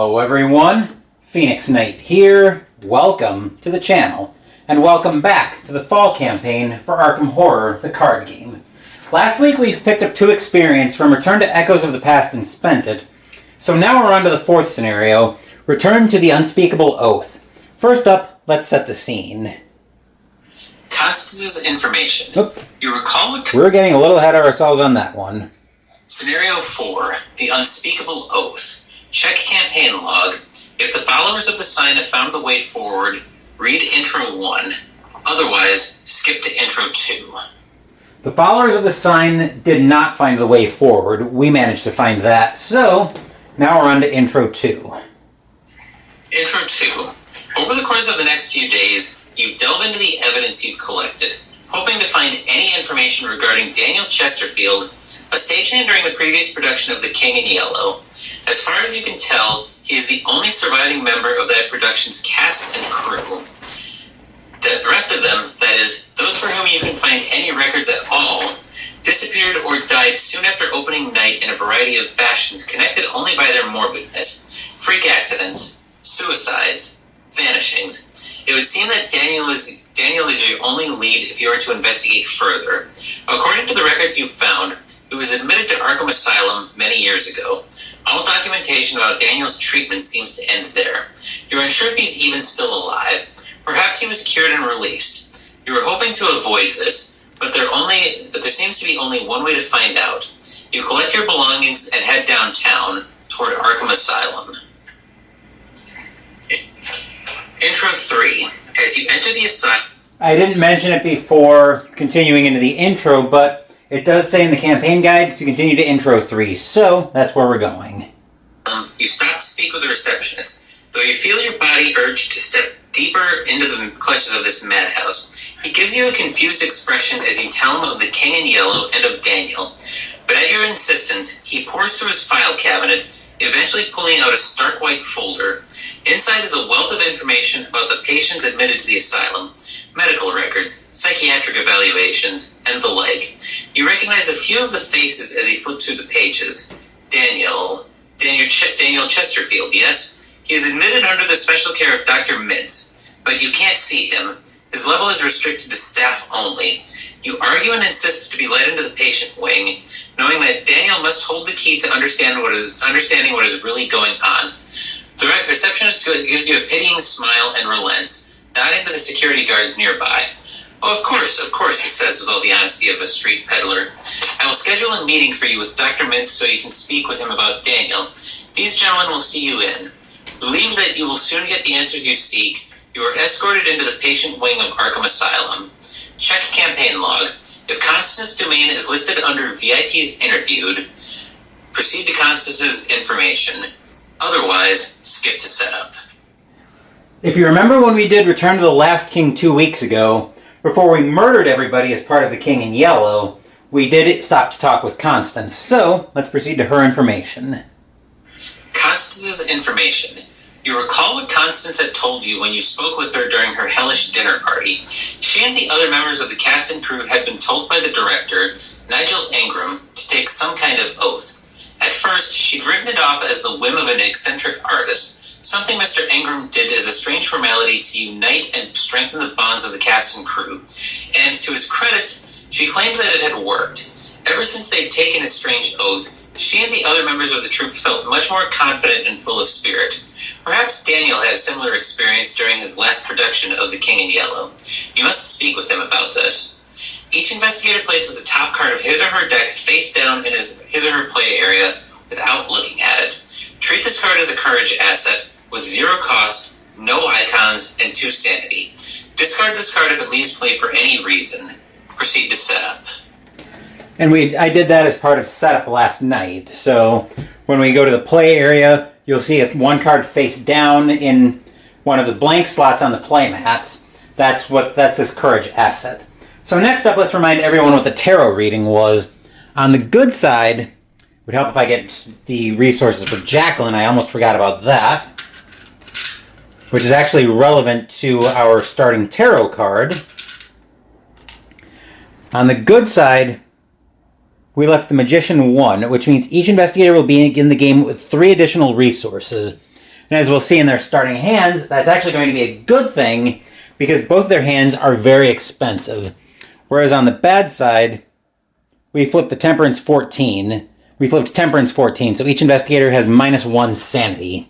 Hello everyone, Phoenix Knight here. Welcome to the channel, and welcome back to the fall campaign for Arkham Horror, the card game. Last week we picked up 2 experience from Return to Echoes of the Past and spent it. So now we're on to the 4th scenario, Return to the Unspeakable Oath. First up, let's set the scene. Constance's information. Oop. You recall what... We're getting a little ahead of ourselves on that one. Scenario 4, the Unspeakable Oath. Check campaign log. If the followers of the sign have found the way forward, read Intro 1. Otherwise, skip to Intro 2. The followers of the sign did not find the way forward. We managed to find that. So, now we're on to Intro 2. Intro 2. Over the course of the next few days, you delve into the evidence you've collected, hoping to find any information regarding Daniel Chesterfield, a stagehand during the previous production of The King in Yellow. As far as you can tell, he is the only surviving member of that production's cast and crew. The rest of them, that is, those for whom you can find any records at all, disappeared or died soon after opening night in a variety of fashions connected only by their morbidness. Freak accidents, suicides, vanishings. It would seem that Daniel is your only lead if you were to investigate further. According to the records you've found, he was admitted to Arkham Asylum many years ago. All documentation about Daniel's treatment seems to end there. You're unsure if he's even still alive. Perhaps he was cured and released. You were hoping to avoid this, but there seems to be only one way to find out. You collect your belongings and head downtown toward Arkham Asylum. Intro 3. As you enter the asylum... I didn't mention it before continuing into the intro, but it does say in the campaign guide to continue to Intro 3, so that's where we're going. You stop to speak with the receptionist. Though you feel your body urge to step deeper into the clutches of this madhouse, he gives you a confused expression as you tell him of the King in Yellow and of Daniel. But at your insistence, he pours through his file cabinet, eventually pulling out a stark white folder. Inside is a wealth of information about the patients admitted to the asylum, medical records, psychiatric evaluations, and the like. You recognize a few of the faces as he flips through the pages. Daniel Chesterfield, yes? He is admitted under the special care of Dr. Mintz, but you can't see him. His level is restricted to staff only. You argue and insist to be led into the patient wing, knowing that Daniel must hold the key to understanding what is really going on. The receptionist gives you a pitying smile and relents, nodding to the security guards nearby. Oh, of course, he says with all the honesty of a street peddler. I will schedule a meeting for you with Dr. Mintz so you can speak with him about Daniel. These gentlemen will see you in. Relieved that you will soon get the answers you seek, you are escorted into the patient wing of Arkham Asylum. Check campaign log. If Constance's domain is listed under VIPs interviewed, proceed to Constance's information. Otherwise, skip to setup. If you remember when we did Return to the Last King 2 weeks ago, before we murdered everybody as part of the King in Yellow, we did stop to talk with Constance, so let's proceed to her information. Constance's information. You recall what Constance had told you when you spoke with her during her hellish dinner party. She and the other members of the cast and crew had been told by the director, Nigel Ingram, to take some kind of oath. At first, she'd written it off as the whim of an eccentric artist, something Mr. Ingram did as a strange formality to unite and strengthen the bonds of the cast and crew. And to his credit, she claimed that it had worked. Ever since they'd taken his strange oath, she and the other members of the troupe felt much more confident and full of spirit. Perhaps Daniel had a similar experience during his last production of The King in Yellow. You must speak with him about this. Each investigator places the top card of his or her deck face down in his or her play area without looking at it. Treat this card as a courage asset with 0 cost, no icons, and 2 sanity. Discard this card if it leaves play for any reason. Proceed to setup. And I did that as part of setup last night, so when we go to the play area, you'll see one card face down in one of the blank slots on the play mats. That's this courage asset. So next up, let's remind everyone what the tarot reading was. On the good side, it would help if I get the resources for Jacqueline. I almost forgot about that, which is actually relevant to our starting tarot card. On the good side, we left the Magician 1, which means each investigator will begin the game with 3 additional resources. And as we'll see in their starting hands, that's actually going to be a good thing because both of their hands are very expensive. Whereas on the bad side, we flipped the Temperance 14. We flipped Temperance 14, so each investigator has -1 sanity.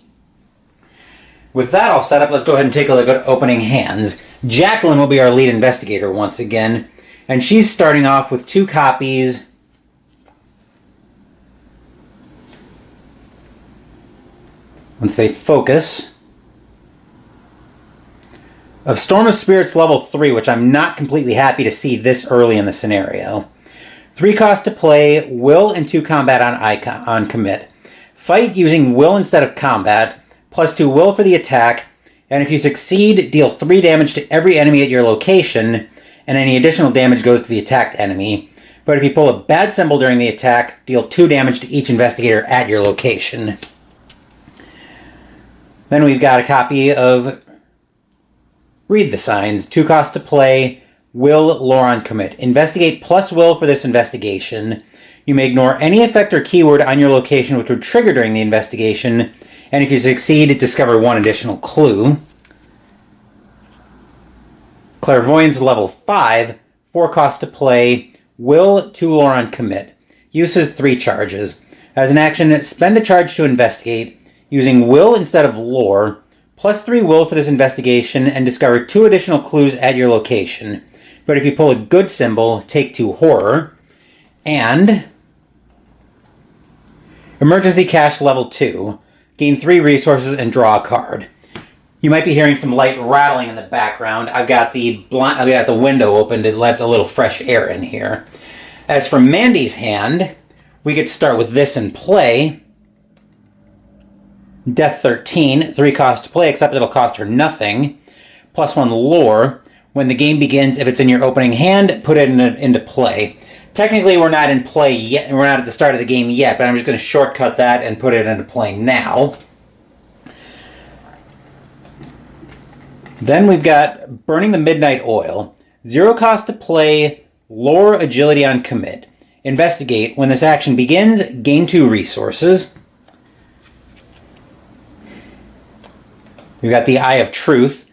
With that all set up, let's go ahead and take a look at opening hands. Jacqueline will be our lead investigator once again, and she's starting off with 2 copies once they focus of Storm of Spirits level 3, which I'm not completely happy to see this early in the scenario. 3 cost to play, will and 2 combat on commit. Fight using will instead of combat, +2 will for the attack, and if you succeed, deal 3 damage to every enemy at your location, and any additional damage goes to the attacked enemy. But if you pull a bad symbol during the attack, deal 2 damage to each investigator at your location. Then we've got a copy of Read the Signs. 2 cost to play, will, lore on commit. Investigate +will for this investigation. You may ignore any effect or keyword on your location which would trigger during the investigation, and if you succeed, discover 1 additional clue. Clairvoyance level 5, 4 cost to play, will, 2 lore on commit. Uses 3 charges. As an action, spend a charge to investigate, using will instead of lore, +3 will for this investigation, and discover 2 additional clues at your location. But if you pull a good symbol, take 2 horror. And Emergency Cache level 2. Gain 3 resources and draw a card. You might be hearing some light rattling in the background. I've got the window open to let a little fresh air in here. As for Mandy's hand, we get to start with this in play. Death 13, 3 cost to play, except it'll cost her nothing. +1 lore. When the game begins, if it's in your opening hand, put it into play. Technically, we're not in play yet. We're not at the start of the game yet, but I'm just going to shortcut that and put it into play now. Then we've got Burning the Midnight Oil. 0 cost to play, lore, agility on commit. Investigate. When this action begins, gain 2 resources. We've got the Eye of Truth,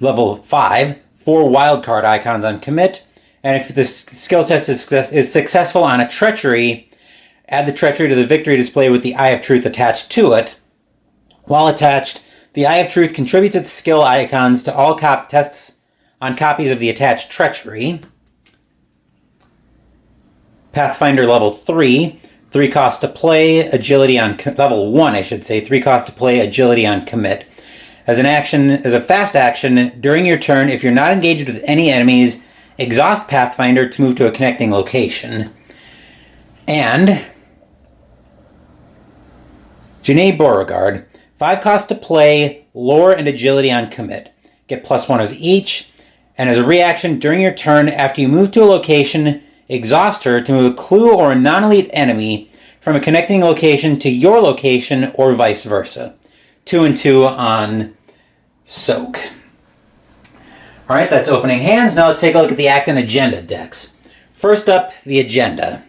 level 5, 4 wildcard icons on commit. And if this skill test is successful on a treachery, add the treachery to the victory display with the Eye of Truth attached to it. While attached, the Eye of Truth contributes its skill icons to all tests on copies of the attached treachery. Pathfinder level 3, 3 cost to play, agility on level 1, I should say, 3 cost to play, agility on commit. As a fast action, during your turn, if you're not engaged with any enemies, exhaust Pathfinder to move to a connecting location. And Janae Beauregard, 5 cost to play, lore and agility on commit. Get +1 of each, and as a reaction during your turn, after you move to a location, exhaust her to move a clue or a non-elite enemy from a connecting location to your location or vice versa. 2 and 2 on Soak. Alright, that's opening hands. Now let's take a look at the Act and Agenda decks. First up, the Agenda.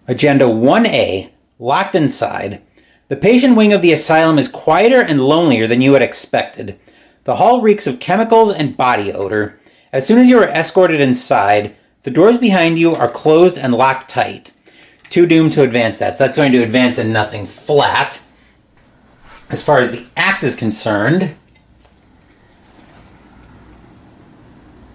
Agenda 1A, Locked Inside. The patient wing of the asylum is quieter and lonelier than you had expected. The hall reeks of chemicals and body odor. As soon as you are escorted inside, the doors behind you are closed and locked tight. 2 doomed to advance that, so that's going to advance in nothing flat. As far as the act is concerned,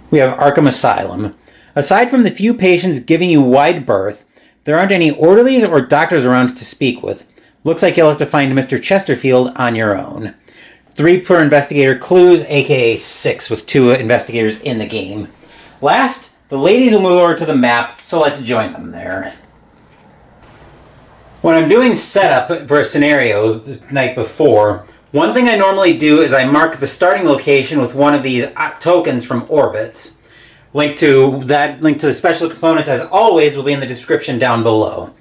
we have Arkham Asylum. Aside from the few patients giving you wide berth, there aren't any orderlies or doctors around to speak with. Looks like you'll have to find Mr. Chesterfield on your own. 3 per investigator clues, aka 6 with 2 investigators in the game. Last, the ladies will move over to the map, so let's join them there. When I'm doing setup for a scenario the night before, one thing I normally do is I mark the starting location with one of these tokens from Orbits. Link to the special components, as always, will be in the description down below.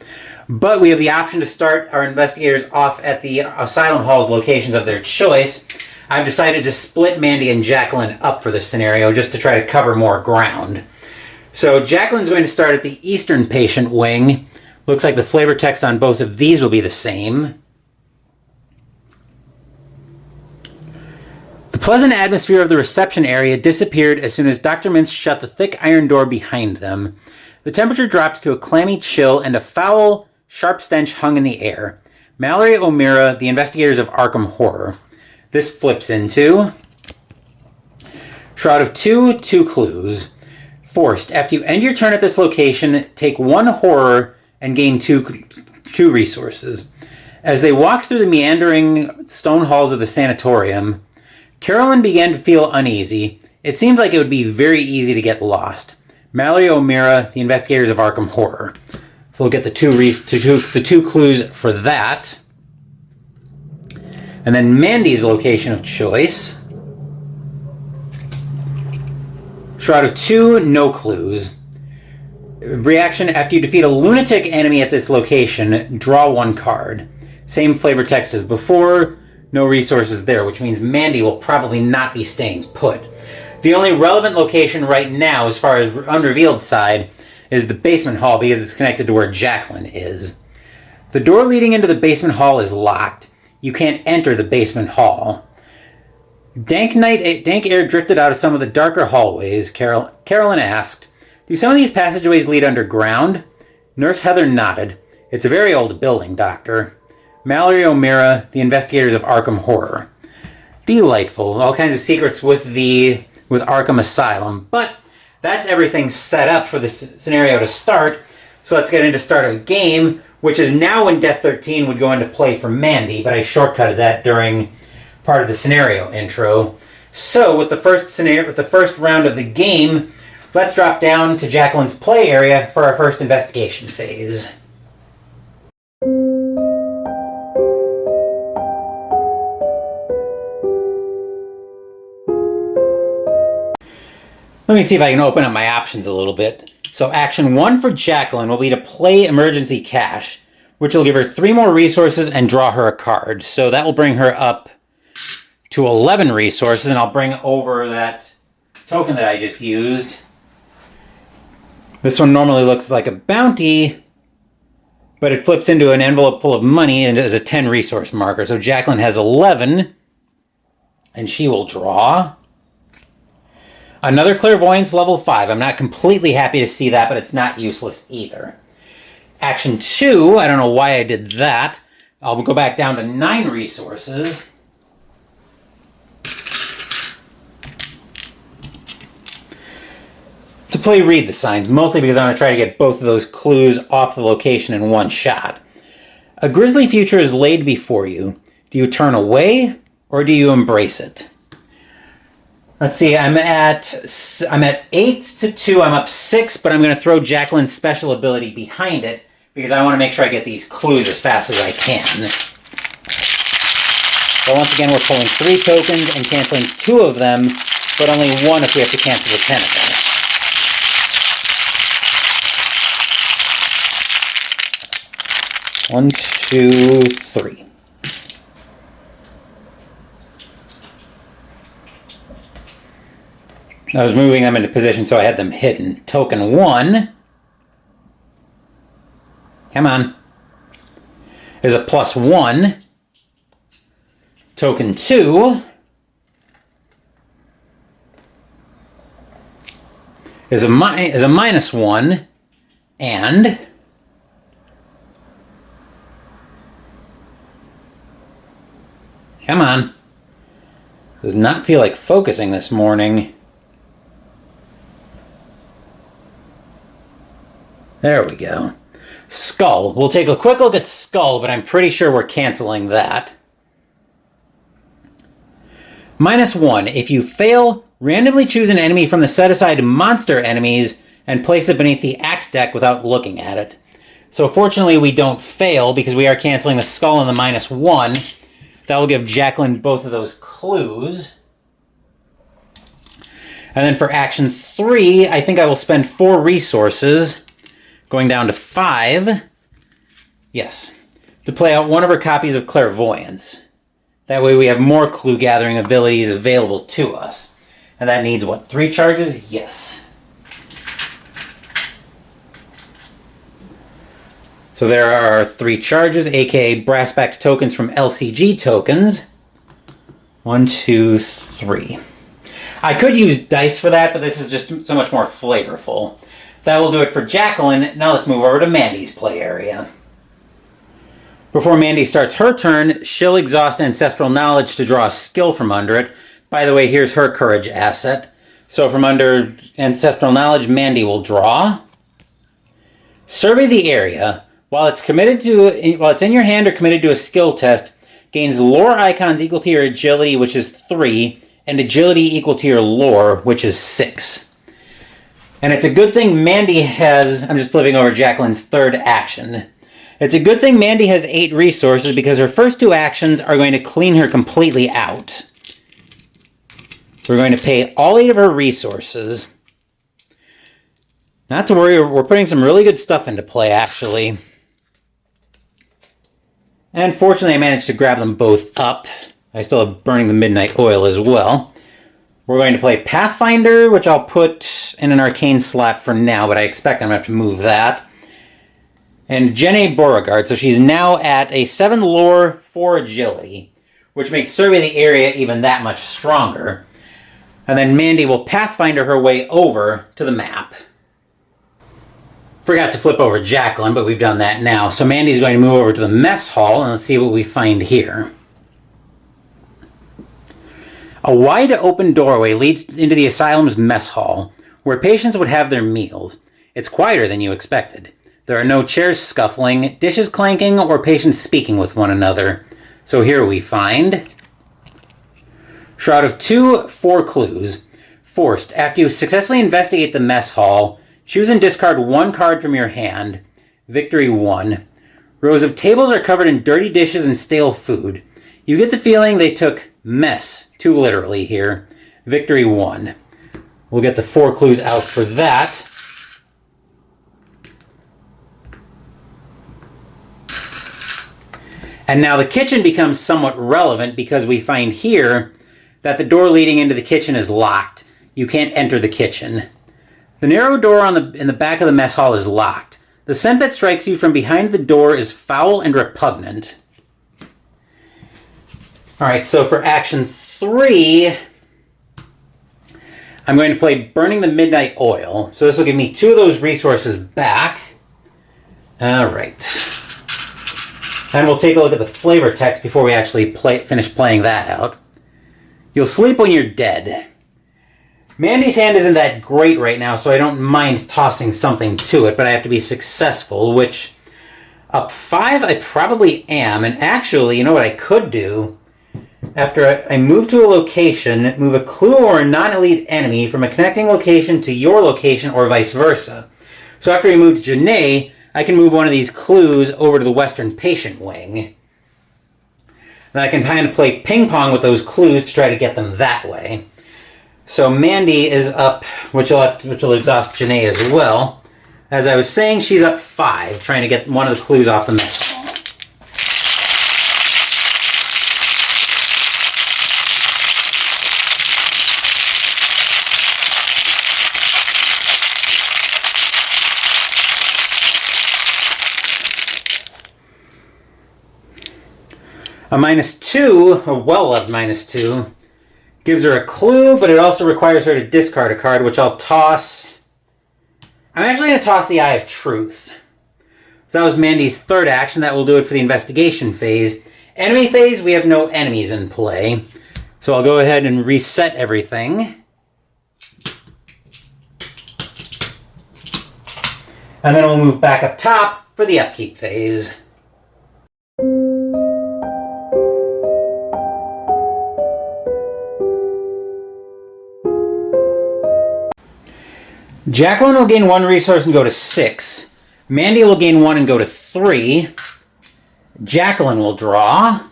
But we have the option to start our investigators off at the Asylum Hall's locations of their choice. I've decided to split Mandy and Jacqueline up for this scenario just to try to cover more ground. So Jacqueline's going to start at the Eastern Patient Wing. Looks like the flavor text on both of these will be the same. pleasant atmosphere of the reception area disappeared as soon as Dr. Mintz shut the thick iron door behind them. The temperature dropped to a clammy chill, and a foul, sharp stench hung in the air. Mallory O'Meara, the investigators of Arkham Horror. This flips into Shroud of Two clues. Forced. After you end your turn at this location, take 1 horror and gain two resources. As they walked through the meandering stone halls of the sanatorium, Carolyn began to feel uneasy. It seemed like it would be very easy to get lost. Mallory O'Meara, the investigators of Arkham Horror. So we'll get the two clues for that. And then Mandy's location of choice. Shroud of Two, no clues. Reaction: after you defeat a lunatic enemy at this location, draw 1 card. Same flavor text as before, no resources there, which means Mandy will probably not be staying put. The only relevant location right now, as far as unrevealed side, is the basement hall because it's connected to where Jacqueline is. The door leading into the basement hall is locked. You can't enter the basement hall. Dank air drifted out of some of the darker hallways. Carolyn asked, "Do some of these passageways lead underground?" Nurse Heather nodded. "It's a very old building, Doctor." Mallory O'Meara, the investigators of Arkham Horror. Delightful. All kinds of secrets with Arkham Asylum. But that's everything set up for this scenario to start. So let's get into start of game, which is now when Death 13 would go into play for Mandy, but I shortcutted that during part of the scenario intro. So with the first round of the game, let's drop down to Jacqueline's play area for our first investigation phase. Let me see if I can open up my options a little bit. So action 1 for Jacqueline will be to play Emergency Cash, which will give her 3 more resources and draw her a card. So that will bring her up to 11 resources, and I'll bring over that token that I just used. This one normally looks like a bounty, but it flips into an envelope full of money and is a 10 resource marker. So Jacqueline has 11, and she will draw another Clairvoyance level 5. I'm not completely happy to see that, but it's not useless either. Action 2, I don't know why I did that. I'll go back down to 9 resources. To play Read the Signs, mostly because I'm going to try to get both of those clues off the location in one shot. A grisly future is laid before you. Do you turn away, or do you embrace it? Let's see, I'm at 8 to 2. I'm up 6, but I'm going to throw Jacqueline's special ability behind it because I want to make sure I get these clues as fast as I can. So once again, we're pulling 3 tokens and canceling 2 of them, but only 1 if we have to cancel the 10 of them. One, two, 3. I was moving them into position so I had them hidden. Token 1, come on, is a +1. Token 2 is a -1, and come on, does not feel like focusing this morning. There we go. Skull. We'll take a quick look at Skull, but I'm pretty sure we're canceling that. -1. If you fail, randomly choose an enemy from the set-aside monster enemies and place it beneath the act deck without looking at it. So fortunately we don't fail because we are canceling the Skull and the -1. That will give Jacqueline both of those clues. And then for action 3, I think I will spend 4 resources, going down to 5, yes, to play out one of her copies of Clairvoyance. That way we have more clue gathering abilities available to us. And that needs, what, 3 charges? Yes. So there are 3 charges, aka brass-backed tokens from LCG tokens. 1, 2, 3. I could use dice for that, but this is just so much more flavorful. That will do it for Jacqueline. Now let's move over to Mandy's play area. Before Mandy starts her turn, she'll exhaust Ancestral Knowledge to draw a skill from under it. By the way, here's her Courage asset. So from under Ancestral Knowledge, Mandy will draw. Survey the area. While it's in your hand or committed to a skill test, gains lore icons equal to your agility, which is 3, and agility equal to your lore, which is 6. And it's a good thing Mandy has... I'm just flipping over Jacqueline's third action. It's a good thing Mandy has 8 resources because her first 2 actions are going to clean her completely out. We're going to pay all 8 of her resources. Not to worry, we're putting some really good stuff into play, actually. And fortunately, I managed to grab them both up. I still have Burning the Midnight Oil as well. We're going to play Pathfinder, which I'll put in an Arcane slot for now, but I expect I'm going to have to move that. And Jenny Beauregard, so she's now at a 7 lore, 4 agility, which makes Survey the Area even that much stronger. And then Mandy will Pathfinder her way over to the map. Forgot to flip over Jacqueline, but we've done that now. So Mandy's going to move over to the mess hall, and let's see what we find here. A wide open doorway leads into the asylum's mess hall, where patients would have their meals. It's quieter than you expected. There are no chairs scuffling, dishes clanking, or patients speaking with one another. So here we find... Shroud of 2, 4 clues. Forced. After you successfully investigate the mess hall, choose and discard 1 card from your hand. Victory 1. Rows of tables are covered in dirty dishes and stale food. You get the feeling they took mess too literally here. Victory 1. We'll get the 4 clues out for that. And now the kitchen becomes somewhat relevant because we find here that the door leading into the kitchen is locked. You can't enter the kitchen. The narrow door in the back of the mess hall is locked. The scent that strikes you from behind the door is foul and repugnant. Alright, so for action 3, I'm going to play Burning the Midnight Oil. So this will give me 2 of those resources back. Alright. And we'll take a look at the flavor text before we actually finish playing that out. You'll sleep when you're dead. Mandy's hand isn't that great right now, so I don't mind tossing something to it, but I have to be successful, which up 5 I probably am. And actually, you know what I could do? After I move to a location, move a clue or a non-elite enemy from a connecting location to your location or vice versa. So after we move to Janae, I can move one of these clues over to the Western Patient Wing. Then I can kind of play ping pong with those clues to try to get them that way. So Mandy is up, which will exhaust Janae as well. As I was saying, she's up 5, trying to get one of the clues off the mess hall. A -2, a well-loved -2, gives her a clue, but it also requires her to discard a card, which I'll toss. I'm actually going to toss the Eye of Truth. So that was Mandy's third action. That will do it for the investigation phase. Enemy phase, we have no enemies in play. So I'll go ahead and reset everything. And then we'll move back up top for the upkeep phase. Jacqueline will gain 1 resource and go to 6. Mandy will gain 1 and go to 3. Jacqueline will draw.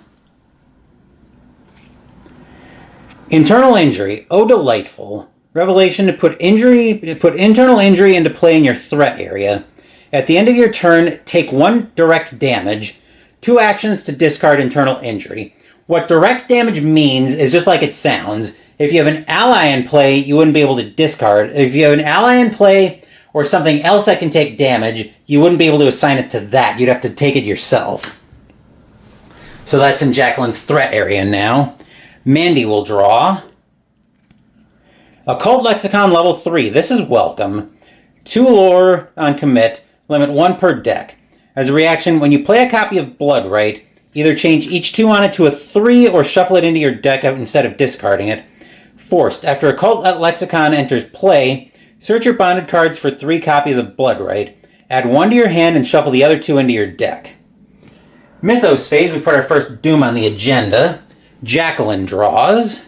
Internal injury. Oh, delightful. Revelation to put internal injury into play in your threat area. At the end of your turn, take 1 direct damage. 2 actions to discard internal injury. What direct damage means is just like it sounds. If you have an ally in play, you wouldn't be able to discard. If you have an ally in play or something else that can take damage, you wouldn't be able to assign it to that. You'd have to take it yourself. So that's in Jacqueline's threat area now. Mandy will draw. Occult Lexicon level 3. This is welcome. 2 lore on commit. Limit 1 per deck. As a reaction, when you play a copy of Bloodright, either change each 2 on it to a 3 or shuffle it into your deck instead of discarding it. Forced. After Occult Lexicon enters play, search your bonded cards for 3 copies of Bloodright. Add 1 to your hand and shuffle the other 2 into your deck. Mythos phase, we put our first Doom on the agenda. Jacqueline draws.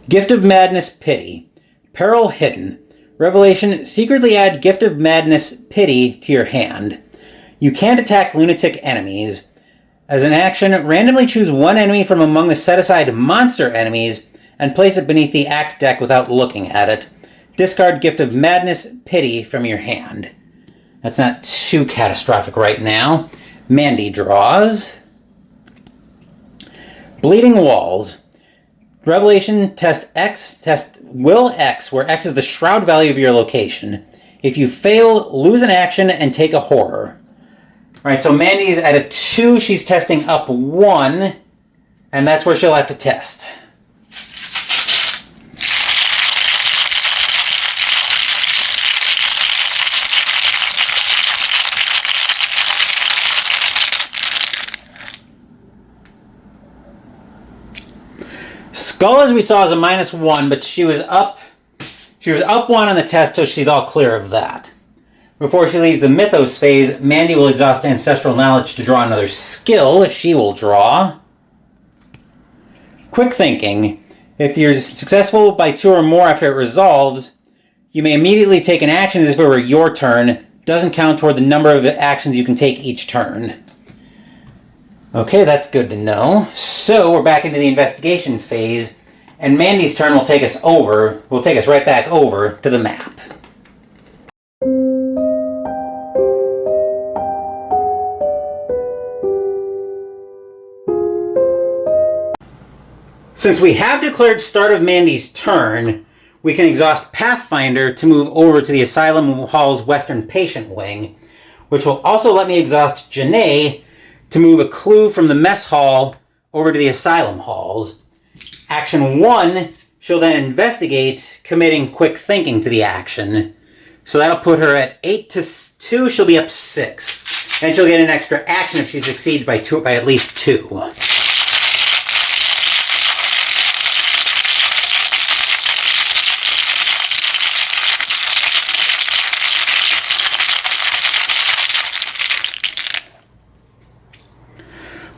Gift of Madness, Pity. Peril Hidden. Revelation, secretly add Gift of Madness, Pity to your hand. You can't attack lunatic enemies. As an action, randomly choose 1 enemy from among the set-aside monster enemies and place it beneath the act deck without looking at it. Discard Gift of Madness, Pity from your hand. That's not too catastrophic right now. Mandy draws. Bleeding Walls. Revelation, test Will X, where X is the shroud value of your location. If you fail, lose an action and take a horror. Alright, so Mandy's at a 2, she's testing up 1, and that's where she'll have to test. Skull, as we saw, is a -1, but she was up 1 on the test, so she's all clear of that. Before she leaves the Mythos phase, Mandy will exhaust Ancestral Knowledge to draw another skill. She will draw Quick Thinking. If you're successful by 2 or more after it resolves, you may immediately take an action as if it were your turn. Doesn't count toward the number of actions you can take each turn. Okay, that's good to know. So we're back into the investigation phase, and Mandy's turn will take us right back over to the map. Since we have declared start of Mandy's turn, we can exhaust Pathfinder to move over to the Asylum Hall's Western Patient Wing, which will also let me exhaust Janae to move a clue from the mess hall over to the asylum halls. Action 1, she'll then investigate, committing Quick Thinking to the action. So that'll put her at 8 to 2, she'll be up 6. And she'll get an extra action if she succeeds by at least 2.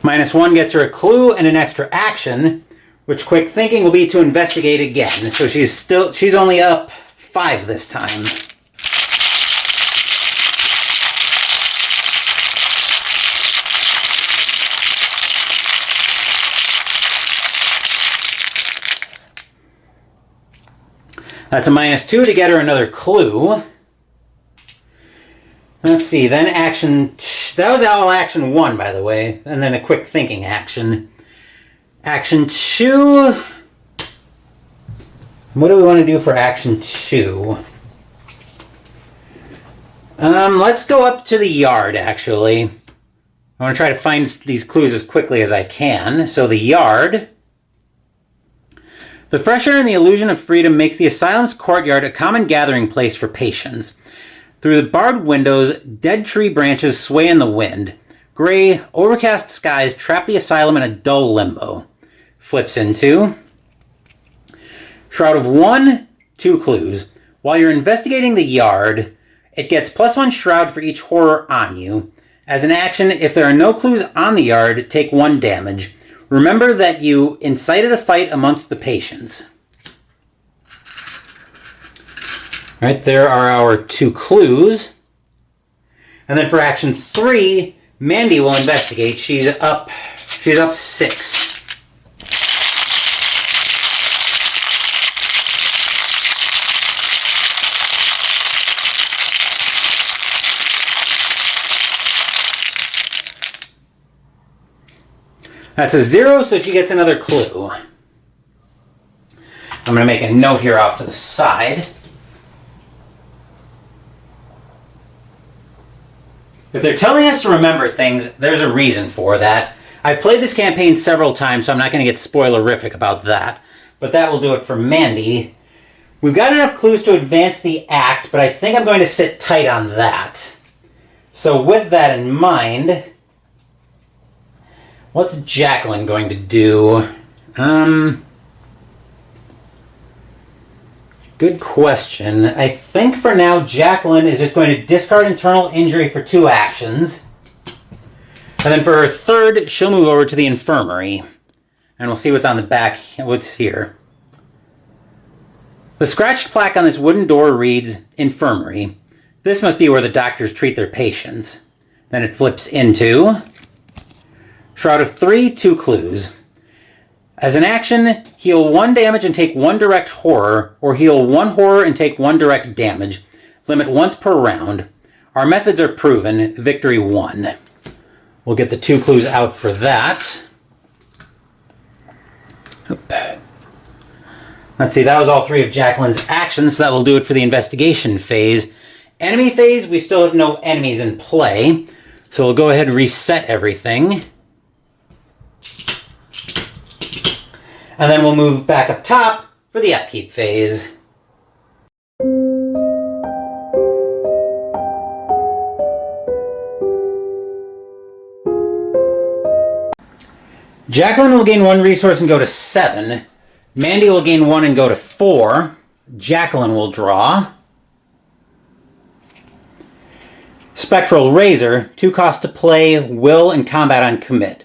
-1 gets her a clue and an extra action, which Quick Thinking will be to investigate again. So she's only up 5 this time. That's a -2 to get her another clue. Let's see, then that was all action 1, by the way, and then a Quick Thinking action. Action 2, what do we want to do for action 2? Let's go up to the yard, actually. I want to try to find these clues as quickly as I can. So the yard. The fresh air and the illusion of freedom makes the asylum's courtyard a common gathering place for patients. Through the barred windows, dead tree branches sway in the wind. Gray, overcast skies trap the asylum in a dull limbo. Flips into Shroud of 1, 2 clues. While you're investigating the yard, it gets +1 shroud for each horror on you. As an action, if there are no clues on the yard, take 1 damage. Remember that you incited a fight amongst the patients. Right, there are our 2 clues. And then for action 3, Mandy will investigate. She's up 6. That's a 0, so she gets another clue. I'm going to make a note here off to the side. If they're telling us to remember things, there's a reason for that. I've played this campaign several times, so I'm not going to get spoilerific about that. but that will do it for Mandy. We've got enough clues to advance the act, but I think I'm going to sit tight on that. So with that in mind, what's Jacqueline going to do? Good question. I think for now, Jacqueline is just going to discard internal injury for 2 actions. And then for her third, she'll move over to the infirmary. And we'll see what's on the back, what's here. The scratched plaque on this wooden door reads, Infirmary. This must be where the doctors treat their patients. Then it flips into Shroud of 3, 2 clues. As an action, heal 1 damage and take 1 direct horror, or heal 1 horror and take 1 direct damage. Limit once per round. Our methods are proven. Victory 1. We'll get the 2 clues out for that. Oop. Let's see, that was all 3 of Jacqueline's actions, so that will do it for the investigation phase. Enemy phase, we still have no enemies in play, so we'll go ahead and reset everything. And then we'll move back up top for the upkeep phase. Jacqueline will gain 1 resource and go to 7. Mandy will gain 1 and go to 4. Jacqueline will draw. Spectral Razor, 2 cost to play, will, and combat on commit.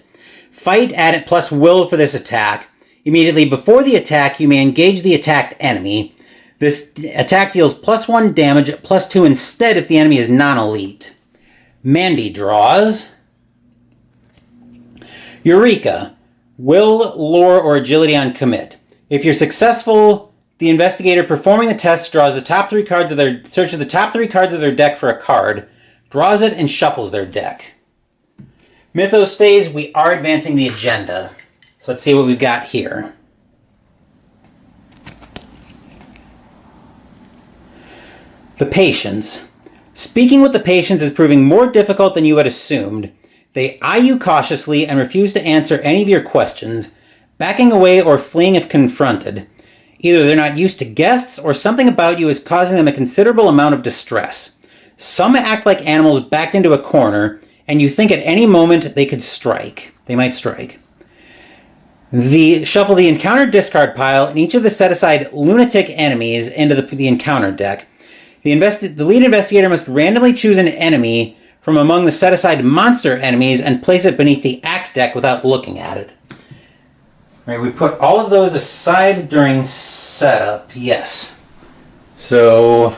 Fight, add it plus will for this attack. Immediately before the attack, you may engage the attacked enemy. This attack deals plus 1 damage, plus 2 instead if the enemy is non-elite. Mandy draws. Eureka. Will, lore, or agility on commit. If you're successful, the investigator performing the test draws the top 3 cards of their searches the top 3 cards of their deck for a card, draws it, and shuffles their deck. Mythos phase, we are advancing the agenda. So let's see what we've got here. The patients. Speaking with the patients is proving more difficult than you had assumed. They eye you cautiously and refuse to answer any of your questions, backing away or fleeing if confronted. Either they're not used to guests or something about you is causing them a considerable amount of distress. Some act like animals backed into a corner, and you think at any moment they could strike. They might strike. Shuffle the encounter discard pile and each of the set-aside lunatic enemies into the encounter deck. The lead investigator must randomly choose an enemy from among the set-aside monster enemies and place it beneath the act deck without looking at it. Right, we put all of those aside during setup, yes. So,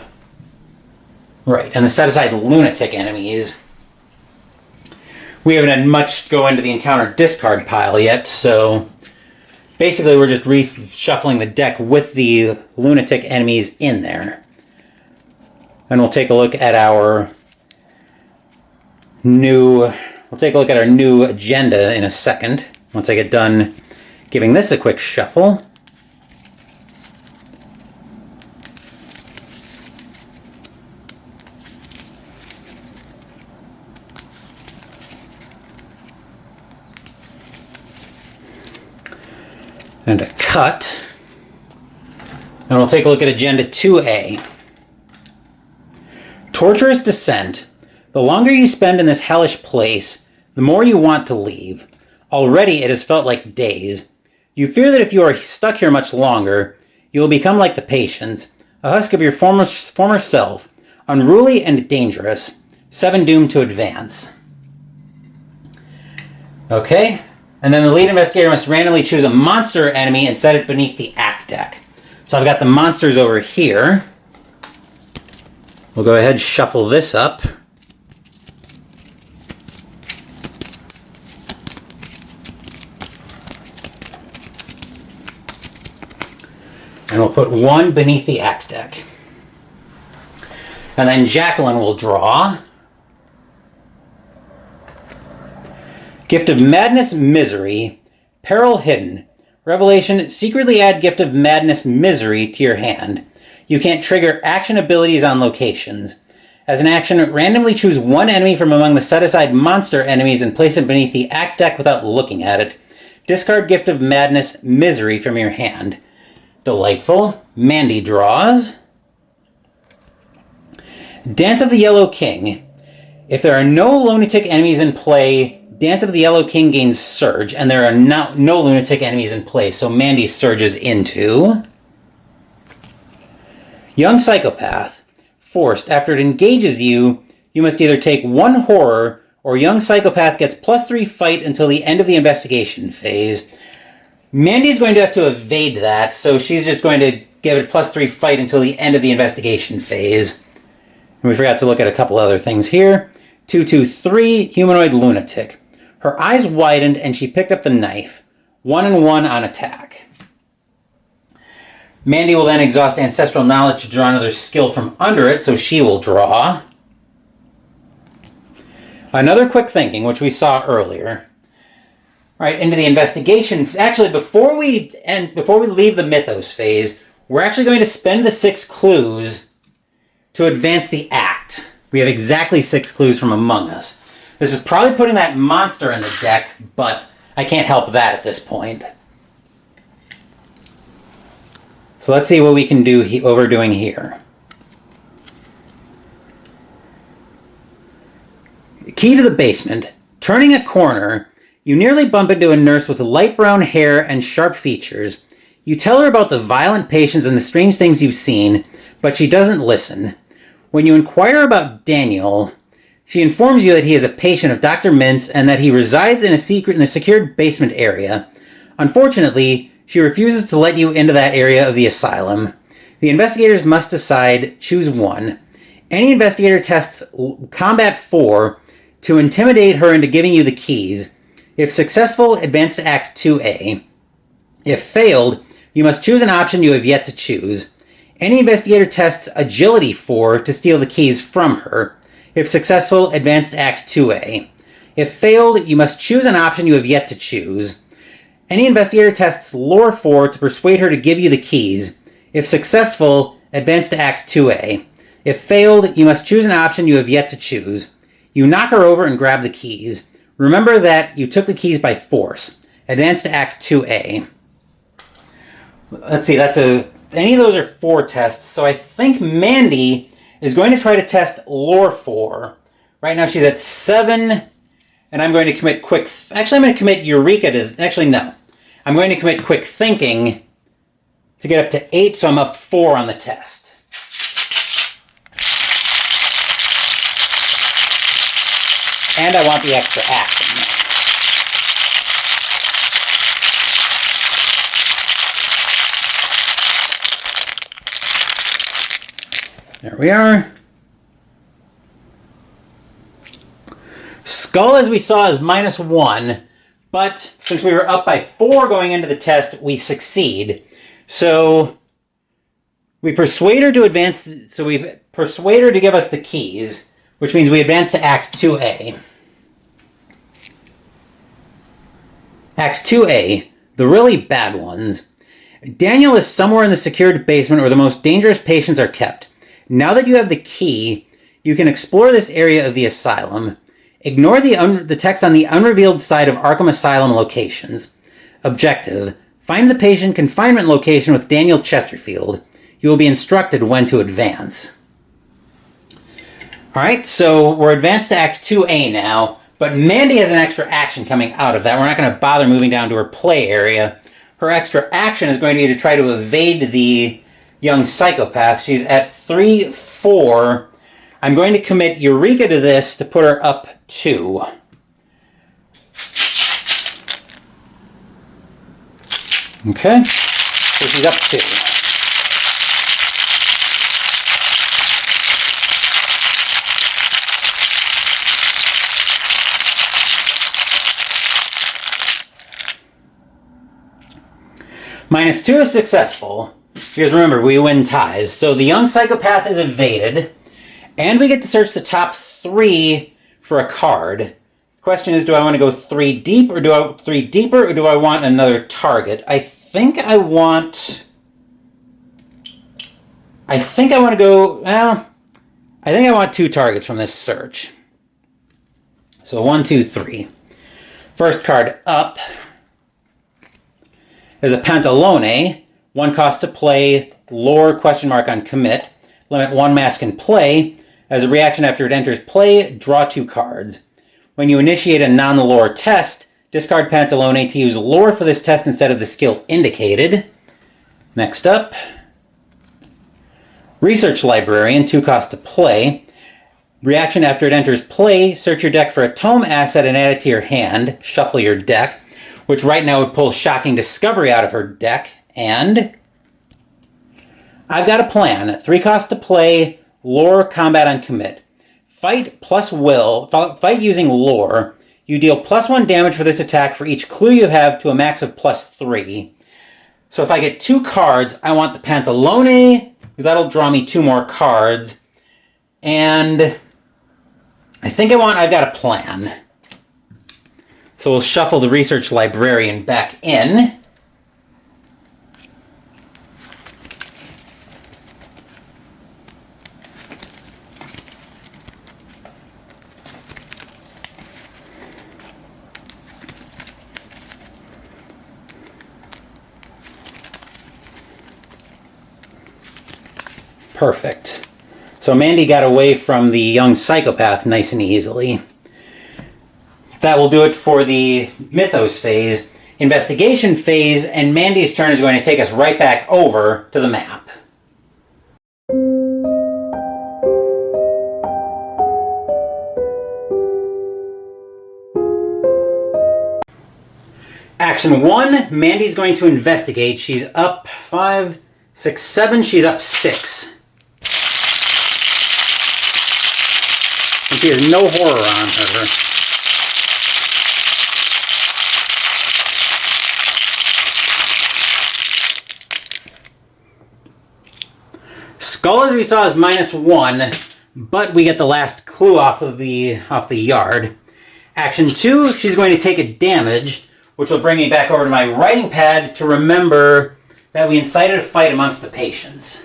right, and the set-aside lunatic enemies. We haven't had much go into the encounter discard pile yet, so basically we're just reshuffling the deck with the lunatic enemies in there. And we'll take a look at our new agenda in a second, once I get done giving this a quick shuffle. And a cut. And we'll take a look at Agenda 2A. Torturous Descent. The longer you spend in this hellish place, the more you want to leave. Already it has felt like days. You fear that if you are stuck here much longer, you will become like the patients, a husk of your former self, unruly and dangerous. 7 doomed to advance. Okay. And then the lead investigator must randomly choose a monster enemy and set it beneath the act deck. So I've got the monsters over here. We'll go ahead and shuffle this up. And we'll put 1 beneath the act deck. And then Jacqueline will draw. Gift of Madness, Misery. Peril Hidden. Revelation, secretly add Gift of Madness, Misery to your hand. You can't trigger action abilities on locations. As an action, randomly choose 1 enemy from among the set-aside monster enemies and place it beneath the act deck without looking at it. Discard Gift of Madness, Misery from your hand. Delightful. Mandy draws. Dance of the Yellow King. If there are no lunatic enemies in play, Dance of the Yellow King gains Surge, and there are no lunatic enemies in play, so Mandy surges into... Young Psychopath. Forced. After it engages you, you must either take one horror, or Young Psychopath gets +3 fight until the end of the investigation phase. Mandy's going to have to evade that, so she's just going to give it +3 fight until the end of the investigation phase. And we forgot to look at a couple other things here. 223, Humanoid Lunatic. Her eyes widened and she picked up the knife. 1 and 1 on attack. Mandy will then exhaust Ancestral Knowledge to draw another skill from under it, so she will draw. Another Quick Thinking, which we saw earlier. All right, into the investigation. Actually, before we leave the Mythos phase, we're actually going to spend the 6 clues to advance the act. We have exactly 6 clues from Among Us. This is probably putting that monster in the deck, but I can't help that at this point. So let's see what we can do, what we're doing here. Key to the basement. Turning a corner, you nearly bump into a nurse with light brown hair and sharp features. You tell her about the violent patients and the strange things you've seen, but she doesn't listen. When you inquire about Daniel, she informs you that he is a patient of Dr. Mintz and that he resides in a secured basement area. Unfortunately, she refuses to let you into that area of the asylum. The investigators must decide, choose one. Any investigator tests Combat 4 to intimidate her into giving you the keys. If successful, advance to Act 2A. If failed, you must choose an option you have yet to choose. Any investigator tests Agility 4 to steal the keys from her. If successful, advance to Act 2A. If failed, you must choose an option you have yet to choose. Any investigator tests Lore 4 to persuade her to give you the keys. If successful, advance to Act 2A. If failed, you must choose an option you have yet to choose. You knock her over and grab the keys. Remember that you took the keys by force. Advance to Act 2A. Let's see, any of those are 4 tests, so I think Mandy is going to try to test Lore 4. Right now she's at 7, and I'm going to commit I'm going to commit Eureka to... Actually, no. I'm going to commit Quick Thinking to get up to 8, so I'm up 4 on the test. And I want the extra action. There we are. Skull, as we saw, is -1, but since we were up by 4 going into the test, we succeed. So we persuade her to advance. So we persuade her to give us the keys, which means we advance to Act 2A. Act 2A, the really bad ones. Daniel is somewhere in the secured basement where the most dangerous patients are kept. Now that you have the key, you can explore this area of the asylum. Ignore the text on the unrevealed side of Arkham Asylum locations. Objective, find the patient confinement location with Daniel Chesterfield. You will be instructed when to advance. Alright, so we're advanced to Act 2A now, but Mandy has an extra action coming out of that. We're not going to bother moving down to her play area. Her extra action is going to be to try to evade the young psychopath. She's at 3-4. I'm going to commit Eureka to this to put her up 2. Okay, so she's up 2. -2 is successful, because remember, we win ties. So the young psychopath is evaded, and we get to search the top 3 for a card. The question is, do I want to go 3 deep, or do I want another target? I think I want to go, well, I think I want 2 targets from this search. So 1, 2, 3. First card up is a Pantalone. 1 cost to play, lore question mark on commit. Limit 1 mask in play. As a reaction after it enters play, draw 2 cards. When you initiate a non-lore test, discard Pantalone to use lore for this test instead of the skill indicated. Next up, Research Librarian, 2 cost to play. Reaction after it enters play, search your deck for a tome asset and add it to your hand. Shuffle your deck, which right now would pull Shocking Discovery out of her deck. And I've got a plan. 3 cost to play, lore, combat on commit. Fight plus will, fight using lore. You deal +1 damage for this attack for each clue you have to a max of +3. So if I get 2 cards, I want the Pantalone, because that'll draw me 2 more cards. And I think I've got a plan. So we'll shuffle the Research Librarian back in. Perfect. So Mandy got away from the young psychopath nice and easily. That will do it for the Mythos phase. Investigation phase, and Mandy's turn is going to take us right back over to the map. Action 1, Mandy's going to investigate. She's up 5, 6, 7. She's up 6. And she has no horror on her. Skull, as we saw, is -1, but we get the last clue off the yard. Action 2, she's going to take a damage, which will bring me back over to my writing pad to remember that we incited a fight amongst the patients.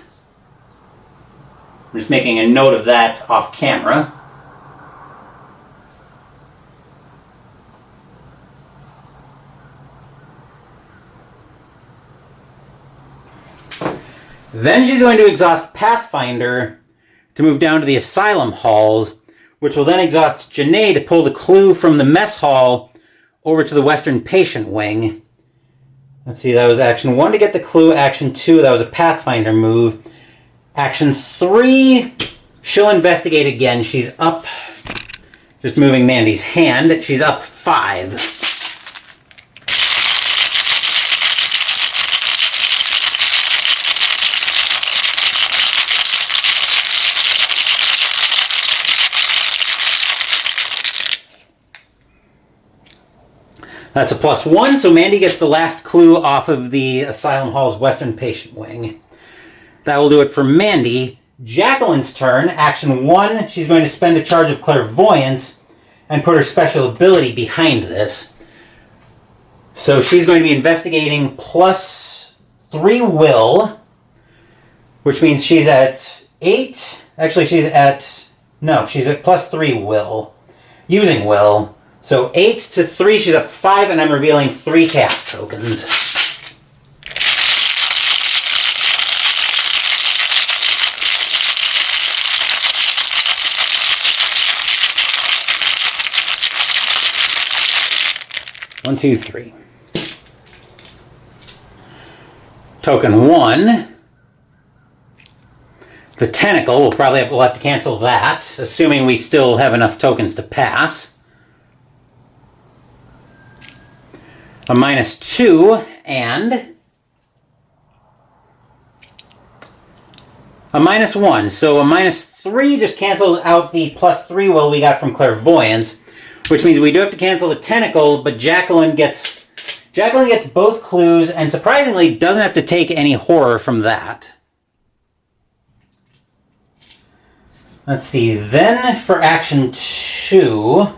I'm just making a note of that off camera. Then she's going to exhaust Pathfinder to move down to the Asylum halls, which will then exhaust Janae to pull the clue from the mess hall over to the Western Patient Wing. Let's see, that was action 1 to get the clue. Action 2, that was a Pathfinder move. Action 3, she'll investigate again. She's up, just moving Mandy's hand, she's up 5. That's a +1, so Mandy gets the last clue off of the Asylum Hall's Western Patient Wing. That will do it for Mandy. Jacqueline's turn. Action 1, she's going to spend a charge of Clairvoyance and put her special ability behind this. So she's going to be investigating +3 will, which means she's at 8. Actually, she's at +3 will, using will. So 8 to 3, she's up 5, and I'm revealing 3 cast tokens. One, two, three. Token 1. The Tentacle, we'll have to cancel that, assuming we still have enough tokens to pass. A -2 and a -1. So a -3 just cancels out the +3 will we got from Clairvoyance, which means we do have to cancel the Tentacle, but Jacqueline gets both clues and surprisingly doesn't have to take any horror from that. Let's see, then for action 2,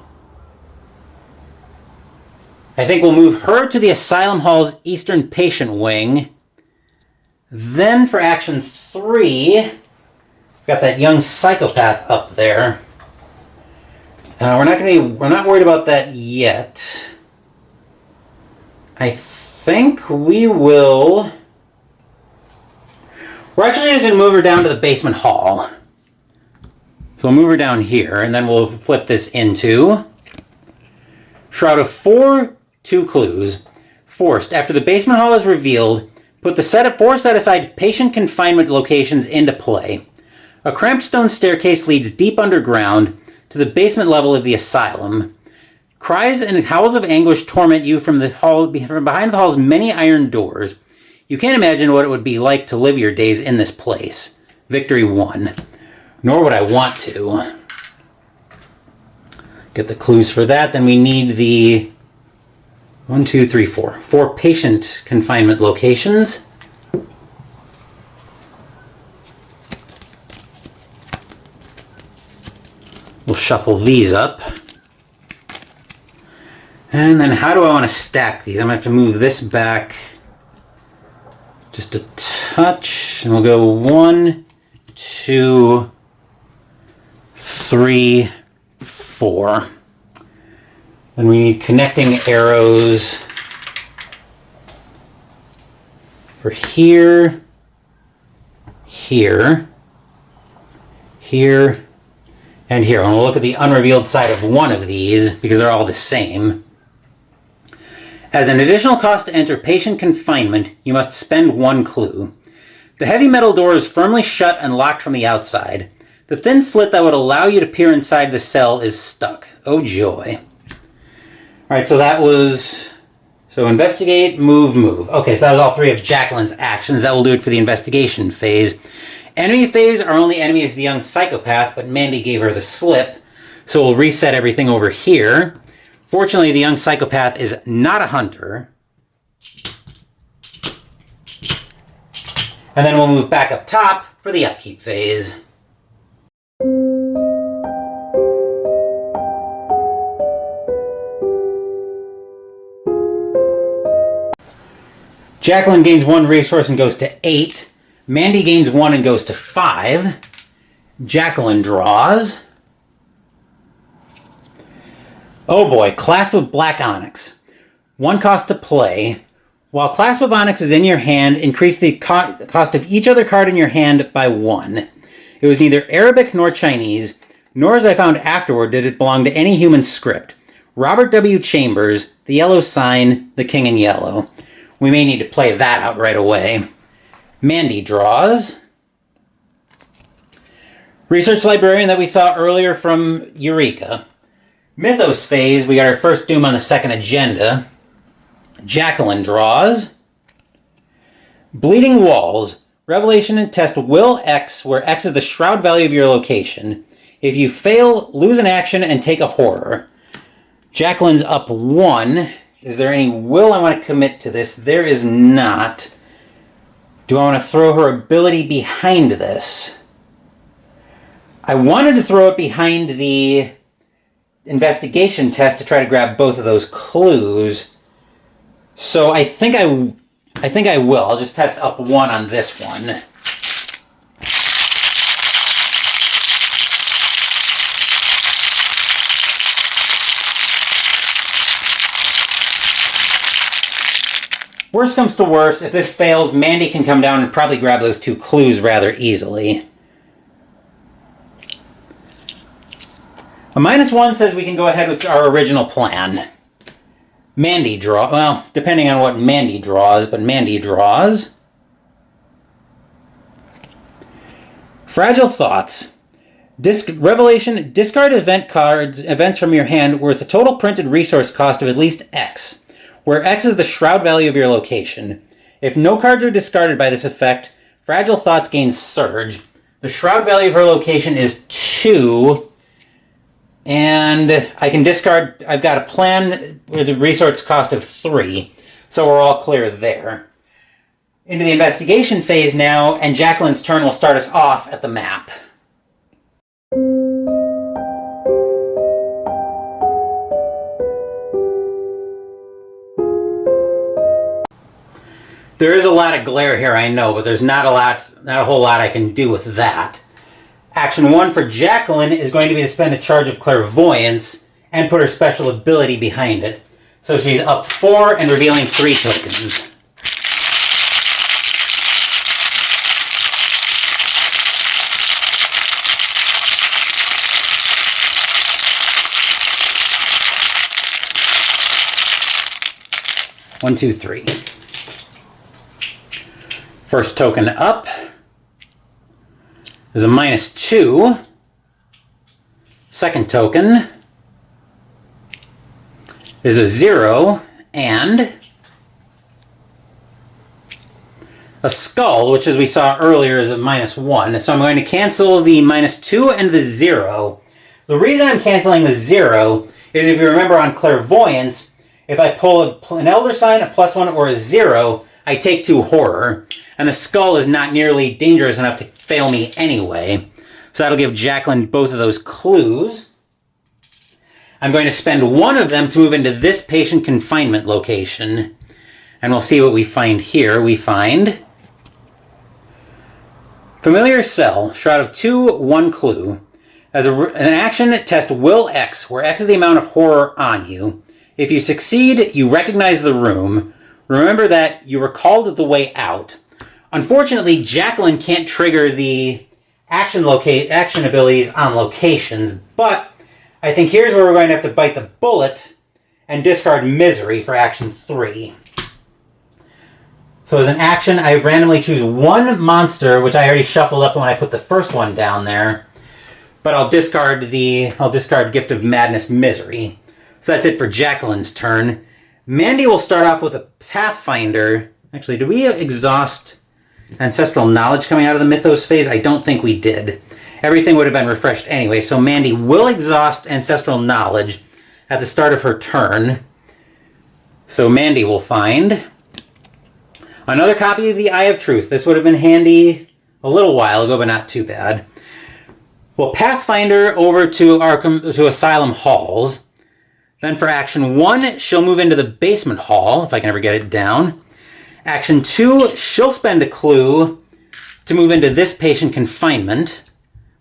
I think we'll move her to the Asylum Hall's Eastern Patient Wing. Then for action 3, we've got that young psychopath up there. We're not worried about that yet. I think we will then I'm going to move her down to the basement hall. So we'll move her down here, and then we'll flip this into Shroud of 4, 2 clues. Forced. After the basement hall is revealed, put the set of 4 set-aside patient confinement locations into play. A cramped stone staircase leads deep underground to the basement level of the asylum. Cries and howls of anguish torment you from behind the hall's many iron doors. You can't imagine what it would be like to live your days in this place. Victory 1. Nor would I want to. Get the clues for that. Then we need the 1, 2, 3, 4. 4 patient confinement locations. We'll shuffle these up. And then how do I want to stack these? I'm going to have to move this back just a touch. And we'll go 1, 2, 3, 4. Then we need connecting arrows for here, here, here, and here. And we'll look at the unrevealed side of one of these because they're all the same. As an additional cost to enter patient confinement, you must spend 1 clue. The heavy metal door is firmly shut and locked from the outside. The thin slit that would allow you to peer inside the cell is stuck. Oh joy. Alright, so that was... So investigate, move, move. Okay, so that was all 3 of Jacqueline's actions. That will do it for the investigation phase. Enemy phase, our only enemy is the young psychopath, but Mandy gave her the slip. So we'll reset everything over here. Fortunately, the young psychopath is not a hunter. And then we'll move back up top for the upkeep phase. Jacqueline gains 1 resource and goes to 8. Mandy gains 1 and goes to 5. Jacqueline draws. Oh boy, Clasp of Black Onyx. 1 cost to play. While Clasp of Onyx is in your hand, increase the cost of each other card in your hand by 1. It was neither Arabic nor Chinese, nor as I found afterward did it belong to any human script. Robert W. Chambers, The Yellow Sign, The King in Yellow. We may need to play that out right away. Mandy draws. Research Librarian that we saw earlier from Eureka. Mythos phase, we got our first Doom on the second agenda. Jacqueline draws. Bleeding Walls. Revelation and test Will X, where X is the shroud value of your location. If you fail, lose an action and take a horror. Jacqueline's up 1. Is there any will I want to commit to this? There is not. Do I want to throw her ability behind this? I wanted to throw it behind the investigation test to try to grab both of those clues. So I think I will. I'll just test up 1 on this one. Worst comes to worst, if this fails, Mandy can come down and probably grab those 2 clues rather easily. A -1 says we can go ahead with our original plan. Mandy draw. Well, depending on what Mandy draws, but Mandy draws. Fragile Thoughts. Revelation, discard events from your hand worth a total printed resource cost of at least X, where X is the shroud value of your location. If no cards are discarded by this effect, Fragile Thoughts gains Surge. The shroud value of her location is 2. And I can discard, I've got a plan with a resource cost of 3, so we're all clear there. Into the investigation phase now, and Jacqueline's turn will start us off at the map. There is a lot of glare here, I know, but there's not a whole lot I can do with that. Action 1 for Jacqueline is going to be to spend a charge of Clairvoyance and put her special ability behind it. So she's up 4 and revealing 3 tokens. 1, 2, 3. First token up is a -2. Second token is a 0 and a skull, which as we saw earlier is a -1. So I'm going to cancel the -2 and the 0. The reason I'm canceling the 0 is if you remember on clairvoyance, if I pull an elder sign, a +1, or a 0, I take 2 horror. And the skull is not nearly dangerous enough to fail me anyway. So that'll give Jacqueline both of those clues. I'm going to spend 1 of them to move into this patient confinement location. And we'll see what we find here. We find familiar cell, Shroud of 2, 1 clue. As an action, test Will X, where X is the amount of horror on you. If you succeed, you recognize the room. Remember that you were called at the way out. Unfortunately, Jacqueline can't trigger the action abilities on locations, but I think here's where we're going to have to bite the bullet and discard Misery for action 3. So as an action, I randomly choose 1 monster, which I already shuffled up when I put the first one down there. But I'll discard Gift of Madness Misery. So that's it for Jacqueline's turn. Mandy will start off with a Pathfinder. Actually, did we exhaust Ancestral Knowledge coming out of the Mythos phase? I don't think we did. Everything would have been refreshed anyway, so Mandy will exhaust Ancestral Knowledge at the start of her turn. So Mandy will find another copy of the Eye of Truth. This would have been handy a little while ago, but not too bad. We'll Pathfinder over to Asylum Halls. Then for action 1, she'll move into the basement hall, if I can ever get it down. Action 2, she'll spend a clue to move into this patient confinement.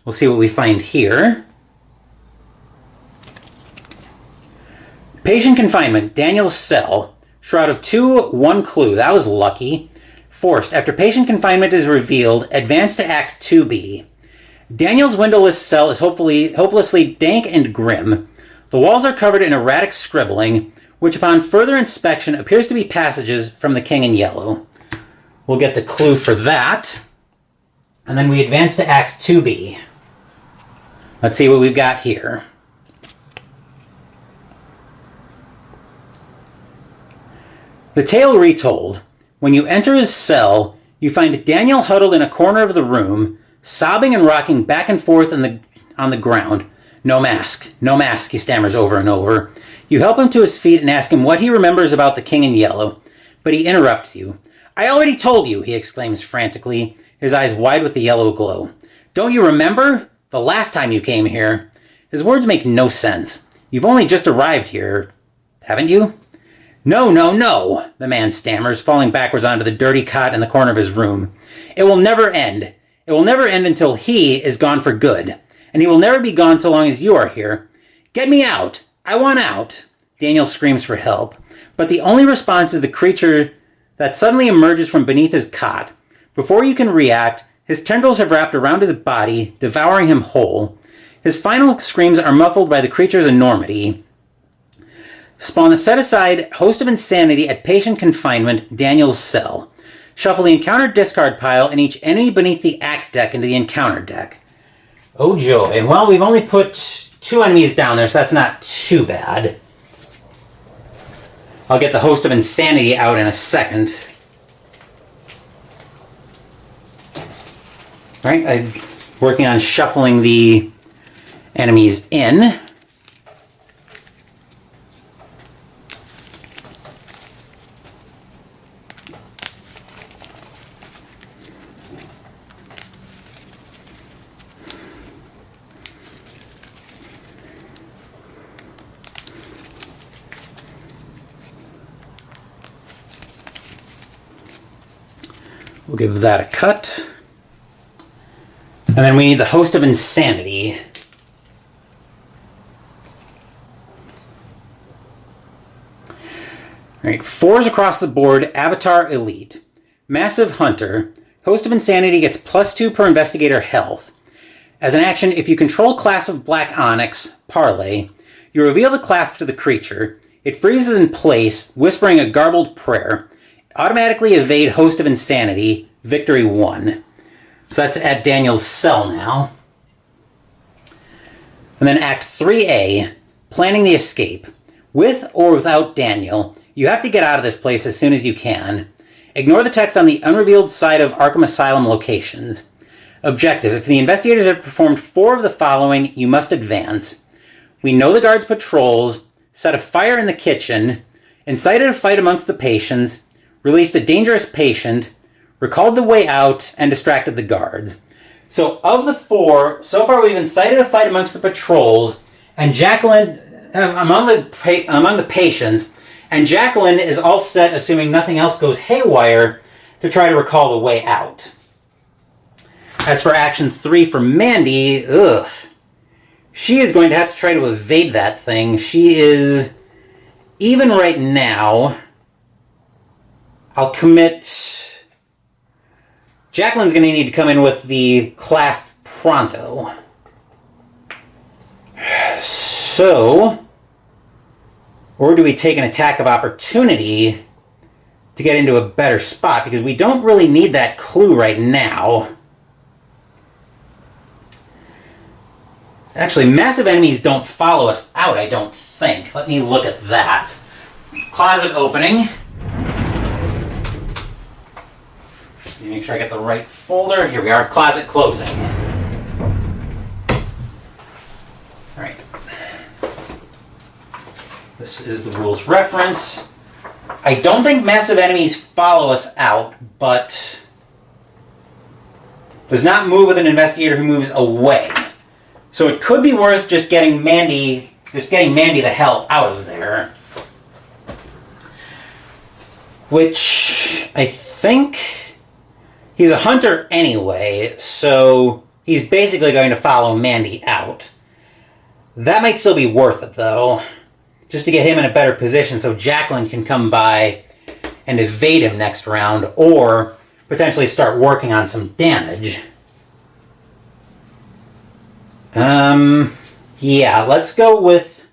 We'll see what we find here. Patient confinement, Daniel's cell. Shroud of 2, 1 clue. That was lucky. Forced. After patient confinement is revealed, advance to Act 2B. Daniel's windowless cell is hopelessly dank and grim. The walls are covered in erratic scribbling, which upon further inspection appears to be passages from the King in Yellow. We'll get the clue for that. And then we advance to Act 2B. Let's see what we've got here. The tale retold. When you enter his cell, you find Daniel huddled in a corner of the room, sobbing and rocking back and forth on the ground. No mask, no mask, he stammers over and over. You help him to his feet and ask him what he remembers about the King in Yellow, but he interrupts you. I already told you, he exclaims frantically, his eyes wide with the yellow glow. Don't you remember? The last time you came here. His words make no sense. You've only just arrived here, haven't you? No, no, no, the man stammers, falling backwards onto the dirty cot in the corner of his room. It will never end. It will never end until he is gone for good. And he will never be gone so long as you are here. Get me out! I want out! Daniel screams for help. But the only response is the creature that suddenly emerges from beneath his cot. Before you can react, his tendrils have wrapped around his body, devouring him whole. His final screams are muffled by the creature's enormity. Spawn the set-aside Host of Insanity at patient confinement, Daniel's cell. Shuffle the encounter discard pile and each enemy beneath the act deck into the encounter deck. Oh joy. Well, we've only put 2 enemies down there, so that's not too bad. I'll get the Host of Insanity out in a second. Right, I'm working on shuffling the enemies in. We'll give that a cut. And then we need the Host of Insanity. Alright, 4s across the board, Avatar Elite. Massive Hunter. Host of Insanity gets +2 per investigator health. As an action, if you control Clasp of Black Onyx, Parlay, you reveal the clasp to the creature. It freezes in place, whispering a garbled prayer. Automatically evade Host of Insanity. Victory 1. So that's at Daniel's cell now. And then Act 3A, planning the escape. With or without Daniel, you have to get out of this place as soon as you can. Ignore the text on the unrevealed side of Arkham Asylum locations. Objective: if the investigators have performed 4 of the following, you must advance. We know the guards' patrols, set a fire in the kitchen, incited a fight amongst the patients, released a dangerous patient, recalled the way out, and distracted the guards. So of the 4, so far we've incited a fight amongst the patrols, and Jacqueline, among the patients, and Jacqueline is all set, assuming nothing else goes haywire, to try to recall the way out. As for Action 3 for Mandy, she is going to have to try to evade that thing. She is, even right now, I'll commit... Jacqueline's going to need to come in with the clasp pronto. So, or do we take an attack of opportunity to get into a better spot? Because we don't really need that clue right now. Actually, massive enemies don't follow us out, I don't think. Let me look at that. Closet opening. Let me make sure I get the right folder. Here we are, closet closing. Alright. This is the rules reference. I don't think massive enemies follow us out, but does not move with an investigator who moves away. So it could be worth just getting Mandy the hell out of there. Which I think he's a hunter anyway, so he's basically going to follow Mandy out. That might still be worth it though, just to get him in a better position so Jacqueline can come by and evade him next round, or potentially start working on some damage. Yeah, let's go with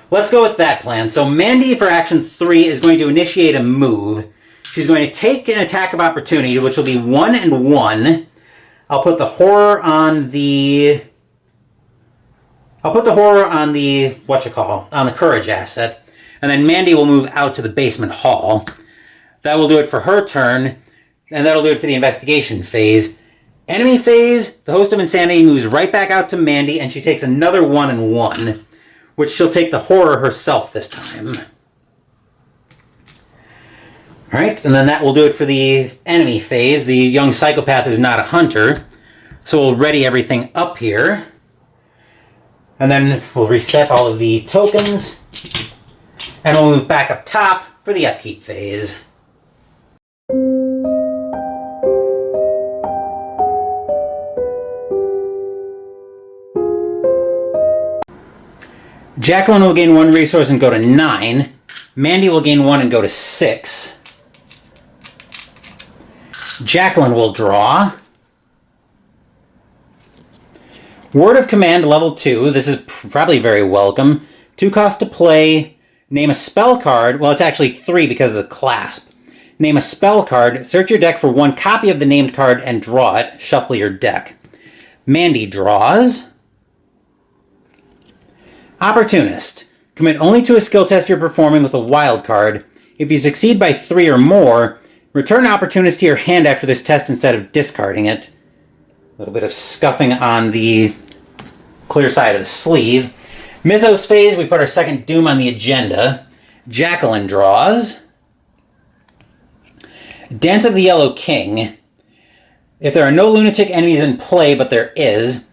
that plan. So Mandy for Action 3 is going to initiate a move. She's going to take an attack of opportunity, which will be 1 and 1. I'll put the horror on the on the courage asset, and then Mandy will move out to the basement hall. That will do it for her turn, and that'll do it for the investigation phase. Enemy phase, the Host of Insanity moves right back out to Mandy, and she takes another 1 and 1, which she'll take the horror herself this time. Alright, and then that will do it for the enemy phase. The young psychopath is not a hunter, so we'll ready everything up here. And then we'll reset all of the tokens, and we'll move back up top for the upkeep phase. Jacqueline will gain 1 resource and go to 9. Mandy will gain 1 and go to 6. Jacqueline will draw. Word of Command level 2. This is probably very welcome. 2 cost to play. Name a spell card. Well, it's actually 3 because of the clasp. Name a spell card. Search your deck for 1 copy of the named card and draw it. Shuffle your deck. Mandy draws. Opportunist. Commit only to a skill test you're performing with a wild card. If you succeed by 3 or more, return Opportunist to your hand after this test instead of discarding it. A little bit of scuffing on the clear side of the sleeve. Mythos phase, we put our second Doom on the agenda. Jacqueline draws. Dance of the Yellow King. If there are no lunatic enemies in play, but there is,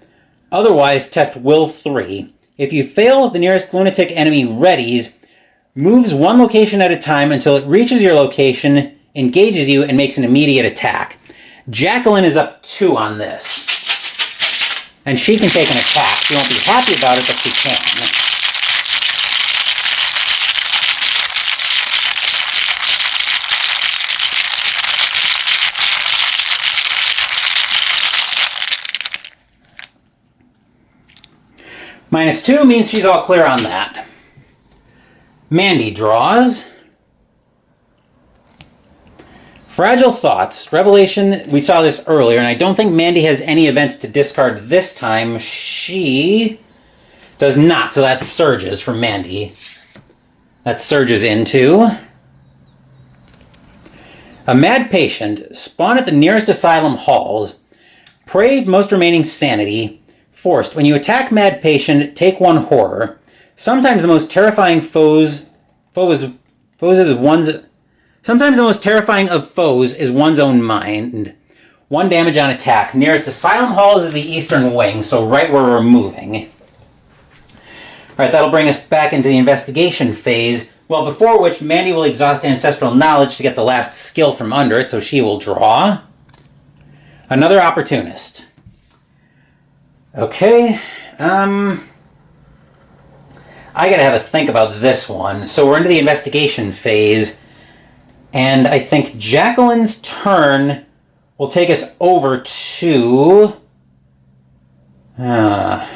otherwise test Will 3. If you fail, the nearest lunatic enemy readies, moves 1 location at a time until it reaches your location, engages you, and makes an immediate attack. Jacqueline is up 2 on this. And she can take an attack. She won't be happy about it, but she can. -2 means she's all clear on that. Mandy draws. Fragile Thoughts. Revelation, we saw this earlier, and I don't think Mandy has any events to discard this time. She does not, so that surges for Mandy. That surges into... A mad patient. Spawn at the nearest asylum halls. Pray most remaining sanity. Forced. When you attack mad patient, take one horror. Sometimes the most terrifying of foes is one's own mind. 1 damage on attack. Nearest asylum halls is the eastern wing, so right where we're moving. Alright, that'll bring us back into the investigation phase. Well, before which Mandy will exhaust ancestral knowledge to get the last skill from under it, so she will draw. Another opportunist. Okay, I gotta have a think about this one. So we're into the investigation phase, and I think Jacqueline's turn will take us over to the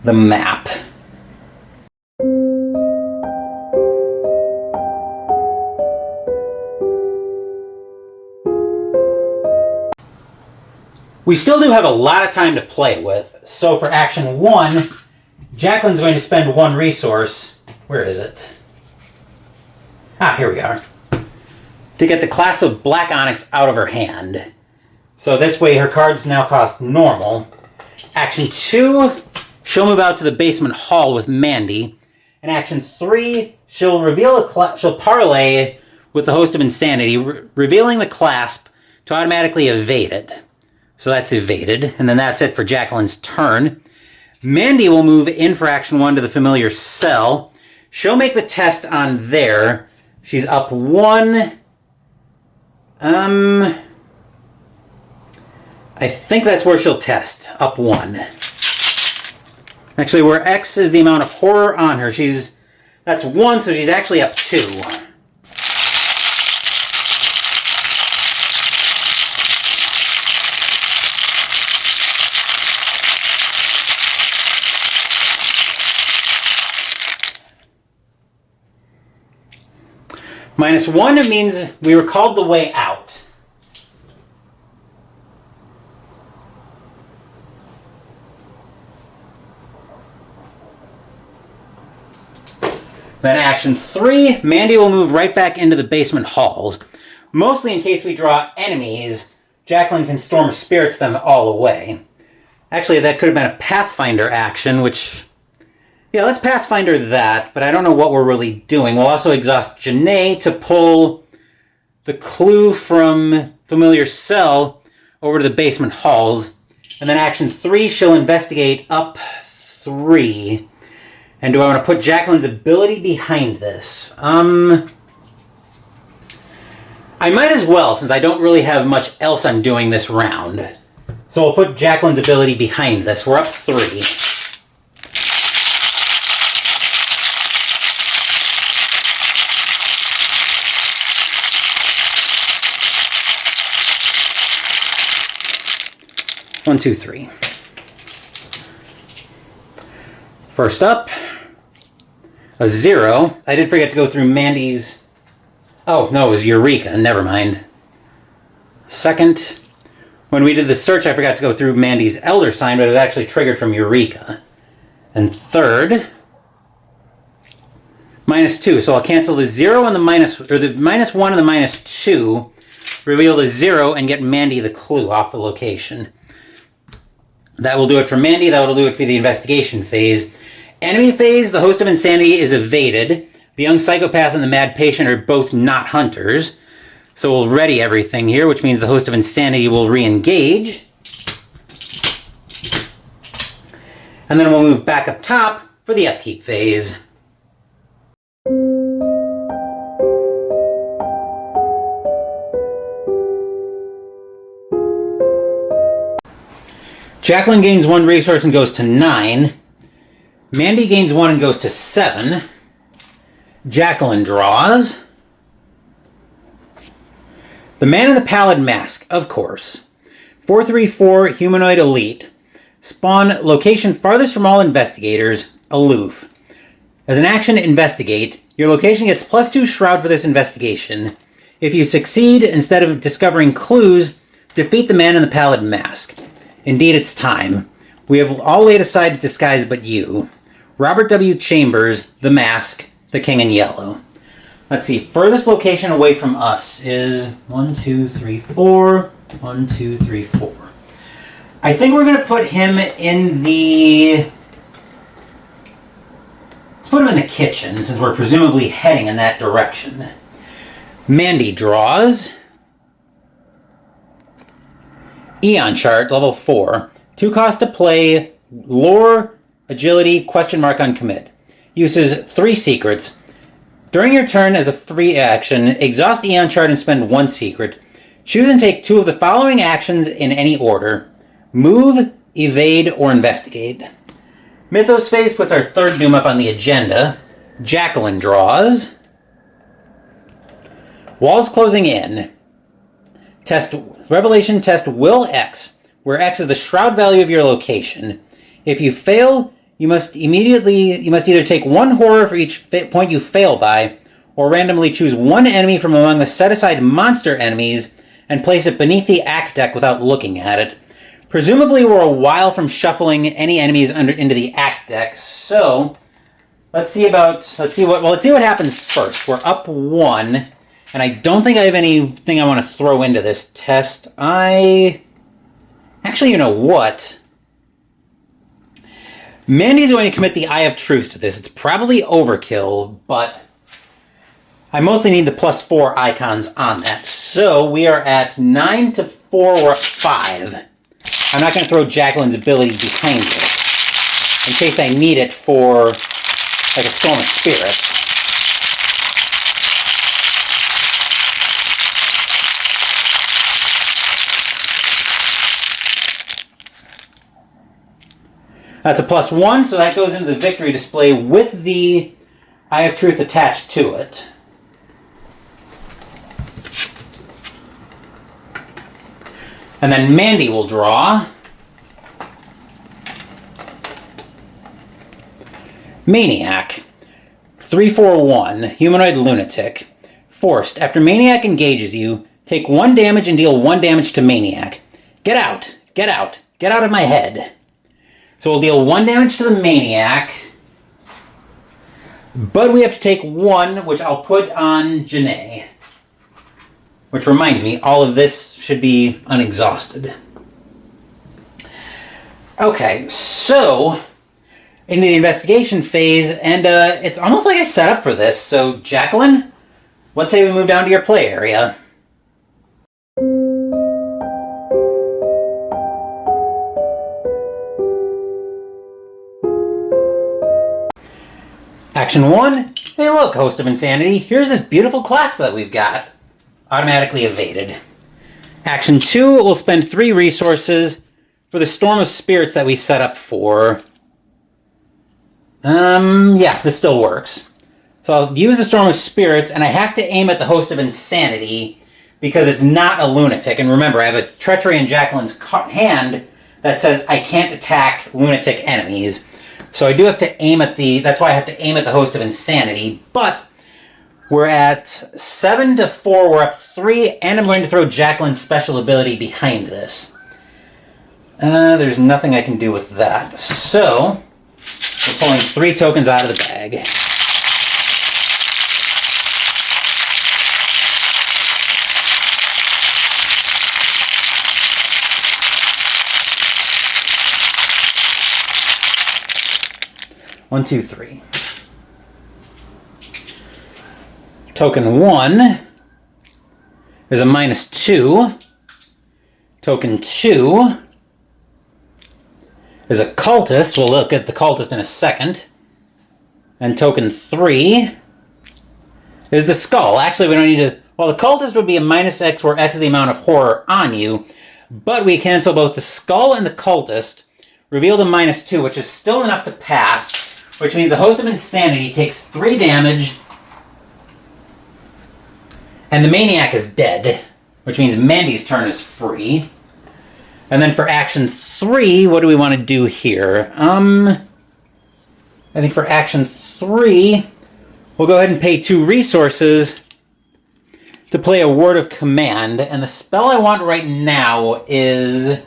map. We still do have a lot of time to play with, so for action 1, Jacqueline's going to spend 1 resource. Where is it? Ah, here we are. To get the Clasp of Black Onyx out of her hand. So this way her cards now cost normal. Action 2, she'll move out to the basement hall with Mandy. And action 3, she'll parlay with the Host of Insanity, revealing the Clasp to automatically evade it. So that's evaded, and then that's it for Jacqueline's turn. Mandy will move in for action 1 to the familiar cell. She'll make the test on there. She's up 1. I think that's where she'll test. Up 1. Actually, where X is the amount of horror on her. That's 1, so she's actually up 2. -1, it means we were called the way out. Then action 3, Mandy will move right back into the basement halls. Mostly in case we draw enemies, Jacqueline can Storm Spirits them all away. Actually, that could have been a Pathfinder action, which... Yeah, let's Pathfinder that, but I don't know what we're really doing. We'll also exhaust Janae to pull the clue from Familiar Cell over to the basement halls. And then action 3, she'll investigate up 3. And do I want to put Jacqueline's ability behind this? I might as well, since I don't really have much else I'm doing this round. So we'll put Jacqueline's ability behind this. We're up 3. One, two, three. First up, a 0. I did forget to go through Mandy's... Oh, no, it was Eureka. Never mind. Second, when we did the search, I forgot to go through Mandy's Elder Sign, but it was actually triggered from Eureka. And third, -2. So I'll cancel the 0 and the the -1 and the -2, reveal the 0, and get Mandy the clue off the location. That will do it for Mandy. That will do it for the investigation phase. Enemy phase, the Host of Insanity is evaded. The Young Psychopath and the Mad Patient are both not hunters. So we'll ready everything here, which means the Host of Insanity will re-engage. And then we'll move back up top for the upkeep phase. Jacqueline gains 1 resource and goes to 9. Mandy gains 1 and goes to 7. Jacqueline draws. The Man in the Pallid Mask, of course. 434 Humanoid Elite. Spawn location farthest from all investigators, aloof. As an action, investigate. Your location gets +2 shroud for this investigation. If you succeed, instead of discovering clues, defeat the man in the pallid mask. Indeed, it's time. We have all laid aside disguise but you. Robert W. Chambers, The Mask, the King in Yellow. Let's see, furthest location away from us is 1, 2, 3, 4. 1, 2, 3, 4. I think we're going to put him in the... Let's put him in the kitchen, since we're presumably heading in that direction. Mandy draws. Eon chart, level 4. 2 cost to play, lore, agility, on commit. Uses 3 secrets. During your turn as a free action, exhaust Eon chart and spend 1 secret. Choose and take 2 of the following actions in any order. Move, evade, or investigate. Mythos phase puts our third doom up on the agenda. Jacqueline draws. Walls closing in. Revelation test Will X, where X is the shroud value of your location. If you fail, you must either take 1 horror for each point you fail by, or randomly choose 1 enemy from among the set-aside monster enemies and place it beneath the act deck without looking at it. Presumably, we're a while from shuffling any enemies into the act deck, so let's see what happens first. We're up 1, and I don't think I have anything I want to throw into this test. Actually, you know what? Mandy's going to commit the Eye of Truth to this. It's probably overkill, but I mostly need the +4 icons on that. So we are at 9 to 4, we're at 5. I'm not going to throw Jacqueline's ability behind this, in case I need it for, like, a Storm of Spirits. That's a +1, so that goes into the victory display with the Eye of Truth attached to it. And then Mandy will draw. Maniac. 3/4/1. Humanoid lunatic. Forced. After Maniac engages you, take 1 damage and deal 1 damage to Maniac. Get out! Get out! Get out of my head! So we'll deal 1 damage to the Maniac. But we have to take 1, which I'll put on Janae. Which reminds me, all of this should be unexhausted. Okay, so into the investigation phase, and it's almost like I set up for this. So, Jacqueline, let's say we move down to your play area. Action 1, hey look, Host of Insanity, here's this beautiful clasp that we've got. Automatically evaded. Action 2, we'll spend 3 resources for the Storm of Spirits that we set up for. Yeah, this still works. So I'll use the Storm of Spirits, and I have to aim at the Host of Insanity because it's not a lunatic. And remember, I have a Treachery in Jacqueline's hand that says I can't attack lunatic enemies. So I do have to aim at that's why I have to aim at the Host of Insanity, but we're at 7 to 4, we're up 3, and I'm going to throw Jacqueline's special ability behind this. There's nothing I can do with that. So, we're pulling 3 tokens out of the bag. One, two, three. Token 1 is a -2. Token 2 is a cultist. We'll look at the cultist in a second. And token 3 is the skull. Actually, we don't need to... Well, the cultist would be a -X, where X is the amount of horror on you. But we cancel both the skull and the cultist. Reveal the -2, which is still enough to pass. Which means the Host of Insanity takes 3 damage... And the Maniac is dead, which means Mandy's turn is free. And then for action 3, what do we want to do here? I think for action 3, we'll go ahead and pay 2 resources to play a Word of Command. And the spell I want right now is...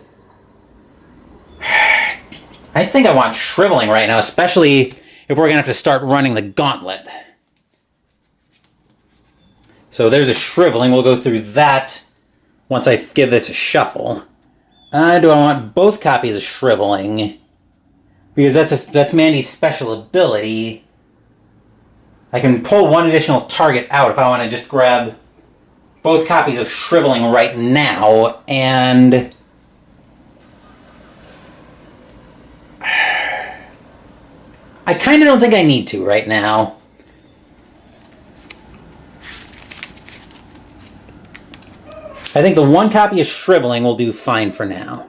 I think I want Shriveling right now, especially if we're going to have to start running the Gauntlet. So there's a Shriveling. We'll go through that once I give this a shuffle. Do I want both copies of Shriveling? Because that's Mandy's special ability. I can pull one additional target out if I want to just grab both copies of Shriveling right now. And I kind of don't think I need to right now. I think the one copy of Shriveling will do fine for now.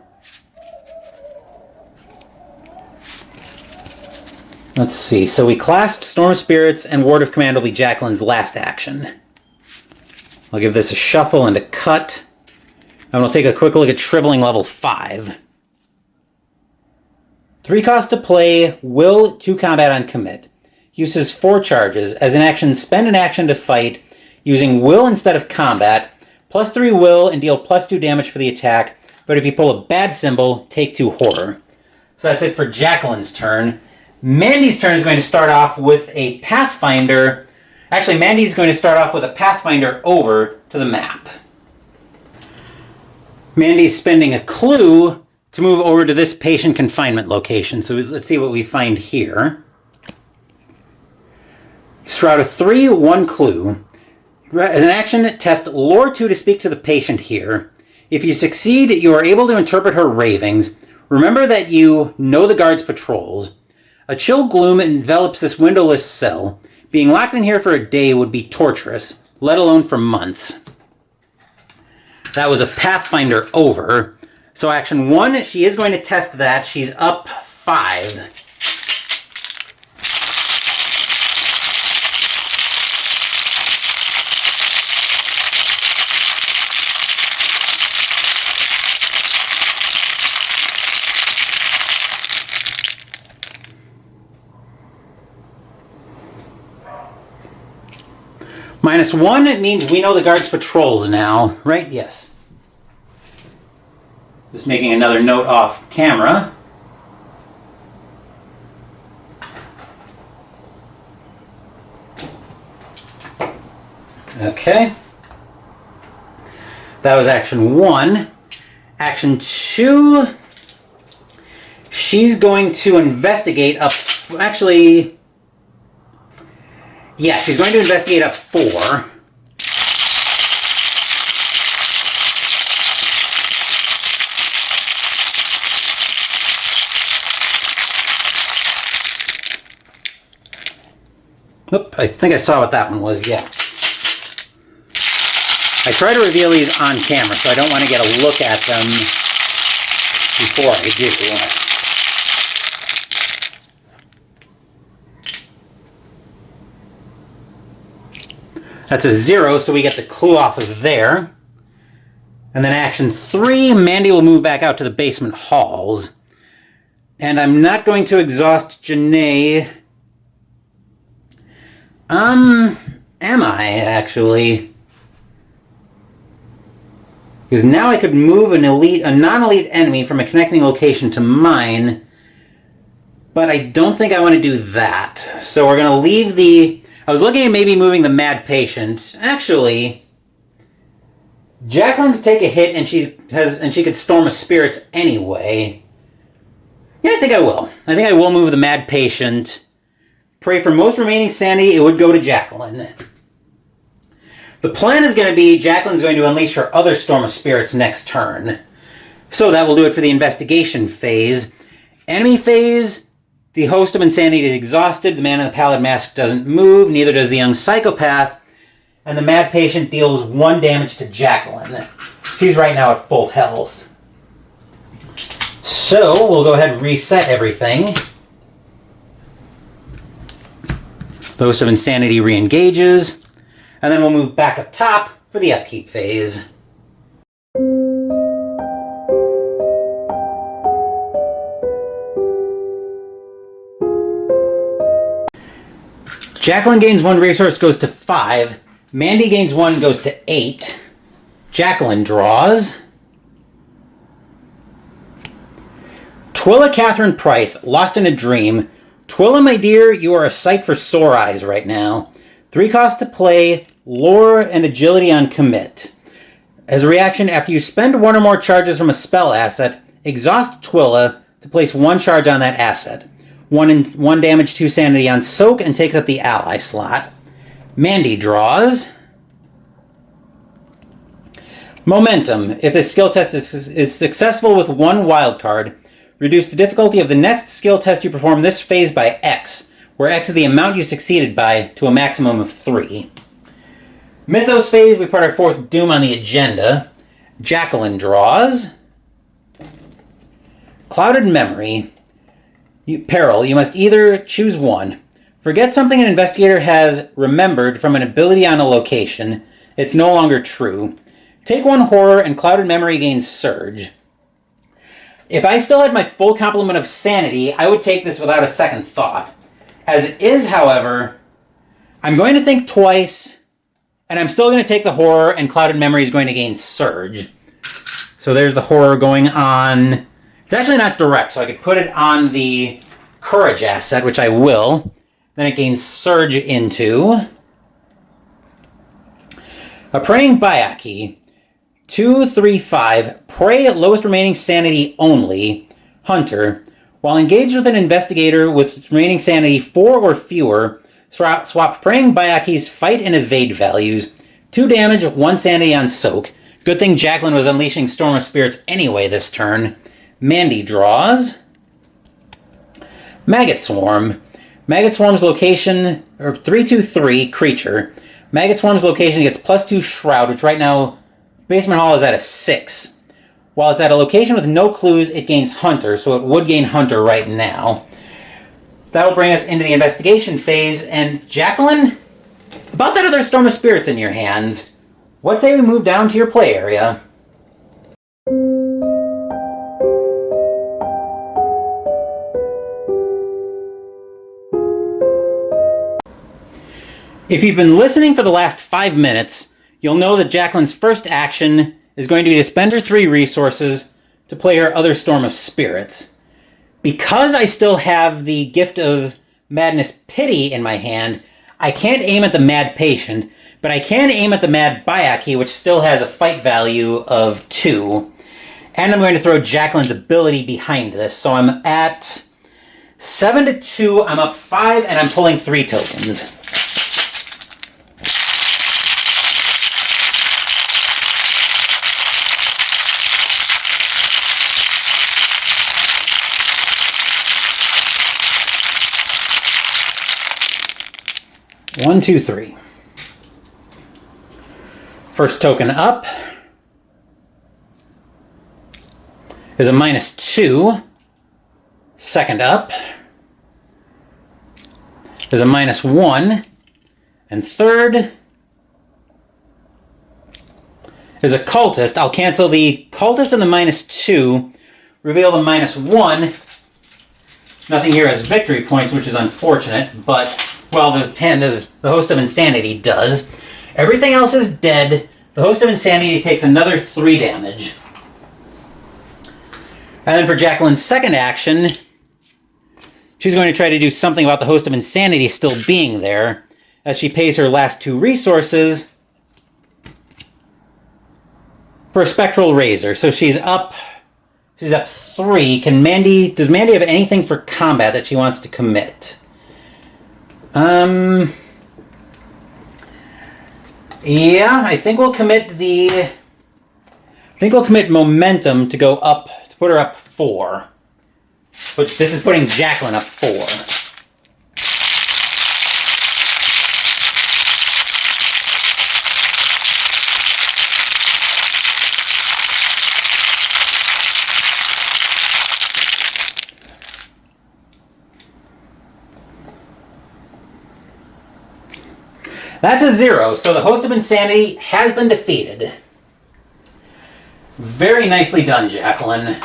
Let's see. So we clasped Storm of Spirits, and Word of Command will be Jacqueline's last action. I'll give this a shuffle and a cut. And we'll take a quick look at Shriveling level 5. 3 cost to play, will 2 combat on commit. Uses 4 charges. As an action, spend an action to fight, using will instead of combat. Plus 3 will and deal plus 2 damage for the attack. But if you pull a bad symbol, take 2 horror. So that's it for Jacqueline's turn. Mandy's turn is going to start off with a Pathfinder. Actually, Mandy's going to start off with a Pathfinder over to the map. Mandy's spending a clue to move over to this patient confinement location. So let's see what we find here. Shroud of 3, 1 clue. As an action, test Lore 2 to speak to the patient here. If you succeed, you are able to interpret her ravings. Remember that you know the guard's patrols. A chill gloom envelops this windowless cell. Being locked in here for a day would be torturous, let alone for months. That was a Pathfinder over. So action 1, she is going to test that. She's up 5. -1, it means we know the guard's patrols now, right? Yes. Just making another note off camera. Okay. That was action 1. Action 2, she's going to investigate up... Actually... Yeah, she's going to investigate up 4. Oop, I think I saw what that one was, yeah. I try to reveal these on camera, so I don't want to get a look at them before I do. That's a 0, so we get the clue off of there. And then action 3, Mandy will move back out to the basement halls. And I'm not going to exhaust Janae. Am I, actually? Because now I could move a non-elite enemy from a connecting location to mine. But I don't think I want to do that. So we're going to leave the... I was looking at maybe moving the Mad Patient. Actually, Jacqueline could take a hit, and she could Storm of Spirits anyway. Yeah, I think I will. I think I will move the Mad Patient. Pray for most remaining sanity. It would go to Jacqueline. The plan is going to be Jacqueline's going to unleash her other Storm of Spirits next turn. So that will do it for the investigation phase. Enemy phase. The host of insanity is exhausted. The man in the pallid mask doesn't move. Neither does the young psychopath. And the Mad Patient deals 1 damage to Jacqueline. She's right now at full health. So we'll go ahead and reset everything. The host of insanity re-engages. And then we'll move back up top for the upkeep phase. Jacqueline gains 1 resource, goes to 5. Mandy gains 1, goes to 8. Jacqueline draws. Twilla Catherine Price, Lost in a Dream. Twilla, my dear, you are a sight for sore eyes right now. 3 costs to play, lore and agility on commit. As a reaction, after you spend 1 or more charges from a spell asset, exhaust Twilla to place 1 charge on that asset. 1 damage, 2 sanity on soak, and takes up the ally slot. Mandy draws. Momentum. If this skill test is successful with 1 wildcard, reduce the difficulty of the next skill test you perform this phase by X, where X is the amount you succeeded by, to a maximum of 3. Mythos phase, we put our 4th Doom on the agenda. Jacqueline draws. Clouded Memory. Peril, you must either choose 1. Forget something an investigator has remembered from an ability on a location. It's no longer true. Take 1 horror and Clouded Memory gains Surge. If I still had my full complement of sanity, I would take this without a second thought. As it is, however, I'm going to think twice, and I'm still going to take the horror, and Clouded Memory is going to gain Surge. So there's the horror going on. It's actually not direct, so I could put it on the Courage asset, which I will. Then it gains Surge into a Praying Bayaki. 2, 3, 5. Pray at lowest remaining sanity only. Hunter. While engaged with an investigator with remaining sanity 4 or fewer, swap Praying Bayaki's fight and evade values. 2 damage, 1 sanity on soak. Good thing Jacqueline was unleashing Storm of Spirits anyway this turn. Mandy draws. Maggot Swarm. Maggot Swarm's location, or 3/2/3 creature. Maggot Swarm's location gets +2 Shroud, which right now Basement Hall is at a 6. While it's at a location with no clues, it gains Hunter, so it would gain Hunter right now. That'll bring us into the investigation phase, and Jacqueline, about that other Storm of Spirits in your hands, what say we move down to your play area? If you've been listening for the last 5 minutes, you'll know that Jacqueline's first action is going to be to spend her 3 resources to play her other Storm of Spirits. Because I still have the Gift of Madness Pity in my hand, I can't aim at the Mad Patient, but I can aim at the Mad Bayaki, which still has a fight value of 2. And I'm going to throw Jacqueline's ability behind this, so I'm at 7-2, I'm up 5, and I'm pulling 3 tokens. One, two, 3. First token up is a -2. Second up is a -1. And third is a Cultist. I'll cancel the Cultist and the -2, reveal the -1. Nothing here has victory points, which is unfortunate, but well, the Host of Insanity does. Everything else is dead. The Host of Insanity takes another 3 damage. And then for Jacqueline's second action, she's going to try to do something about the Host of Insanity still being there, as she pays her last 2 resources for a Spectral Razor. So she's up 3. Does Mandy have anything for combat that she wants to commit? Yeah, I think we'll commit momentum to go up, to put her up 4. But this is putting Jacqueline up 4. That's a 0, so the Host of Insanity has been defeated. Very nicely done, Jacqueline.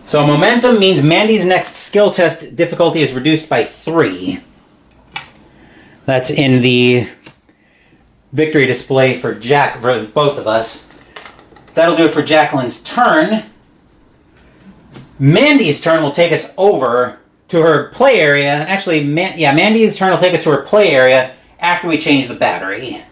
So momentum means Mandy's next skill test difficulty is reduced by 3. That's in the victory display for both of us. That'll do it for Jacqueline's turn. Mandy's turn will take us over to her play area. Actually, Mandy's turn will take us to her play area after we change the battery.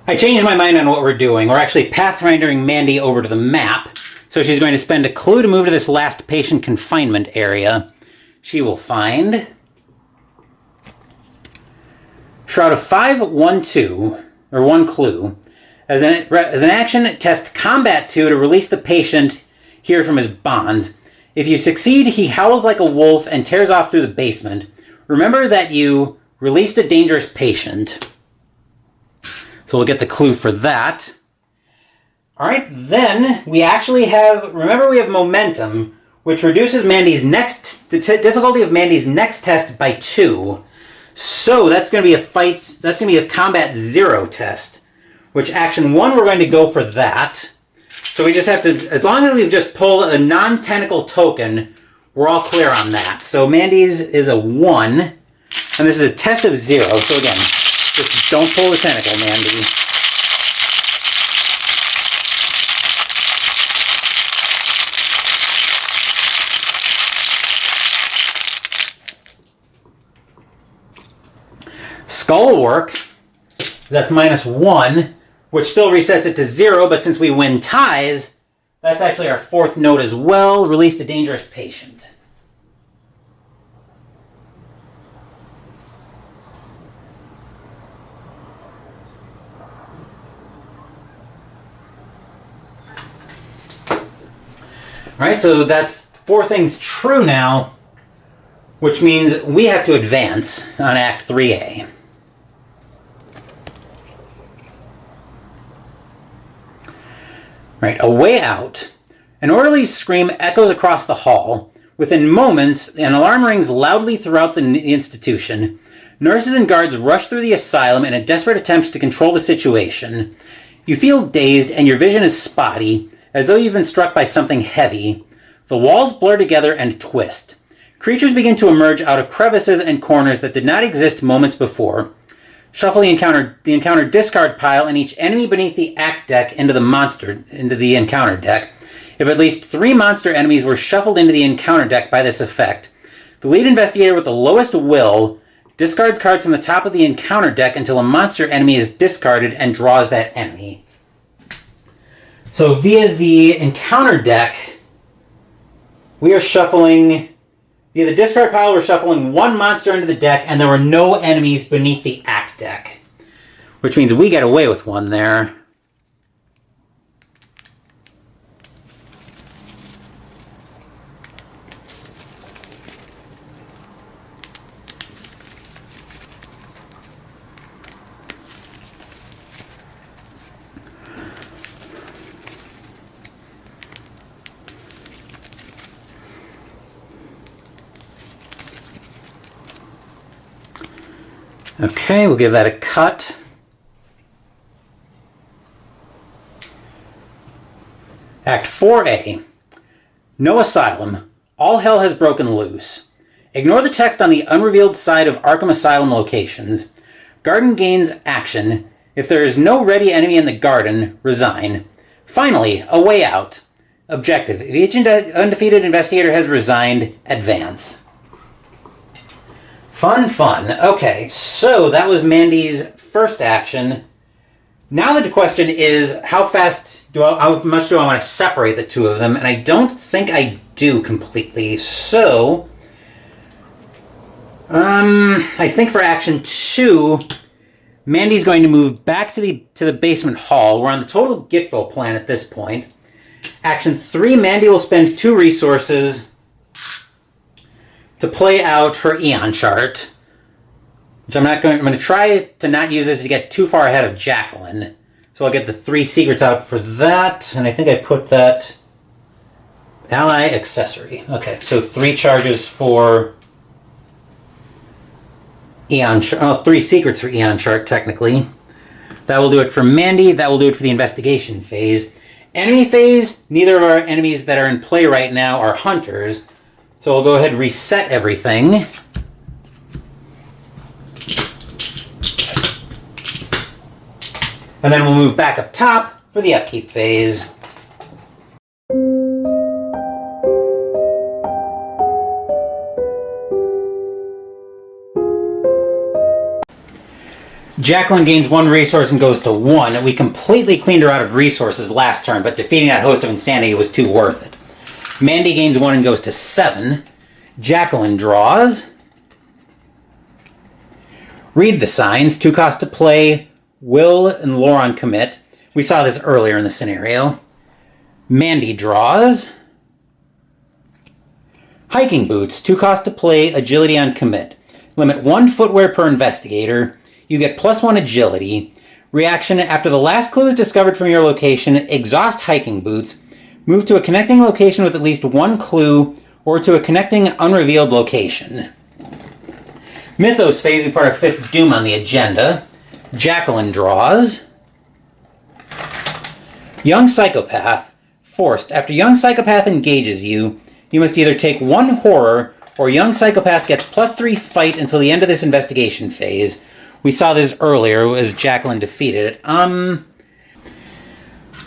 I changed my mind on what we're doing. We're actually pathfinding Mandy over to the map. So she's going to spend a clue to move to this last patient confinement area. She will find Shroud of 512, or 1 clue. As an action, test Combat 2 to release the patient here from his bonds. If you succeed, he howls like a wolf and tears off through the basement. Remember that you released a dangerous patient. So we'll get the clue for that. Alright, then we actually have, remember we have momentum, which reduces the difficulty of Mandy's next test by 2. So that's going to be that's going to be a Combat 0 test, which action 1 we're going to go for that. So we just have to, as long as we just pull a non-tentacle token, we're all clear on that. So Mandy's is a 1, and this is a test of 0. So again, just don't pull the tentacle, Mandy. Skull work, that's -1, which still resets it to 0, but since we win ties, that's actually our 4th note as well. Released a dangerous patient. Alright, so that's 4 things true now, which means we have to advance on Act 3A. Right, a way out. An orderly's scream echoes across the hall. Within moments, an alarm rings loudly throughout the institution. Nurses and guards rush through the asylum in a desperate attempt to control the situation. You feel dazed and your vision is spotty, as though you've been struck by something heavy. The walls blur together and twist. Creatures begin to emerge out of crevices and corners that did not exist moments before. Shuffle the encounter discard pile and each enemy beneath the act deck into the encounter deck. If at least 3 monster enemies were shuffled into the encounter deck by this effect, the lead investigator with the lowest will discards cards from the top of the encounter deck until a monster enemy is discarded and draws that enemy. So via the encounter deck, we are shuffling... Via the discard pile, we're shuffling 1 monster into the deck, and there were no enemies beneath the act deck. Which means we get away with 1 there. Okay, we'll give that a cut. Act 4A. No asylum. All hell has broken loose. Ignore the text on the unrevealed side of Arkham Asylum locations. Garden gains action. If there is no ready enemy in the garden, resign. Finally, a way out. Objective. If each undefeated investigator has resigned, advance. Fun. Okay, so that was Mandy's first action. Now the question is, how much do I want to separate the 2 of them? And I don't think I do completely. So, I think for action 2, Mandy's going to move back to the basement hall. We're on the total Gitful plan at this point. Action 3, Mandy will spend 2 resources to play out her Eon chart, which I'm going to try to not use this to get too far ahead of Jacqueline. So I'll get the 3 secrets out for that, and I think I put that ally accessory. Okay, so 3 charges for Eon chart. 3 secrets for Eon chart, technically. That will do it for Mandy. That will do it for the investigation phase. Enemy phase, neither of our enemies that are in play right now are hunters. So we'll go ahead and reset everything. And then we'll move back up top for the upkeep phase. Jacqueline gains 1 resource and goes to 1. We completely cleaned her out of resources last turn, but defeating that host of insanity was too worth it. Mandy gains 1 and goes to 7. Jacqueline draws. Read the signs. 2 cost to play. Will and Lauren commit. We saw this earlier in the scenario. Mandy draws. Hiking boots. 2 cost to play. Agility on commit. Limit 1 footwear per investigator. You get +1 agility. Reaction: after the last clue is discovered from your location, exhaust hiking boots. Move to a connecting location with at least 1 clue, or to a connecting unrevealed location. Mythos phase, we put our 5th Doom on the agenda. Jacqueline draws. Young Psychopath. Forced. After Young Psychopath engages you, you must either take 1 horror, or Young Psychopath gets +3 fight until the end of this investigation phase. We saw this earlier as Jacqueline defeated it.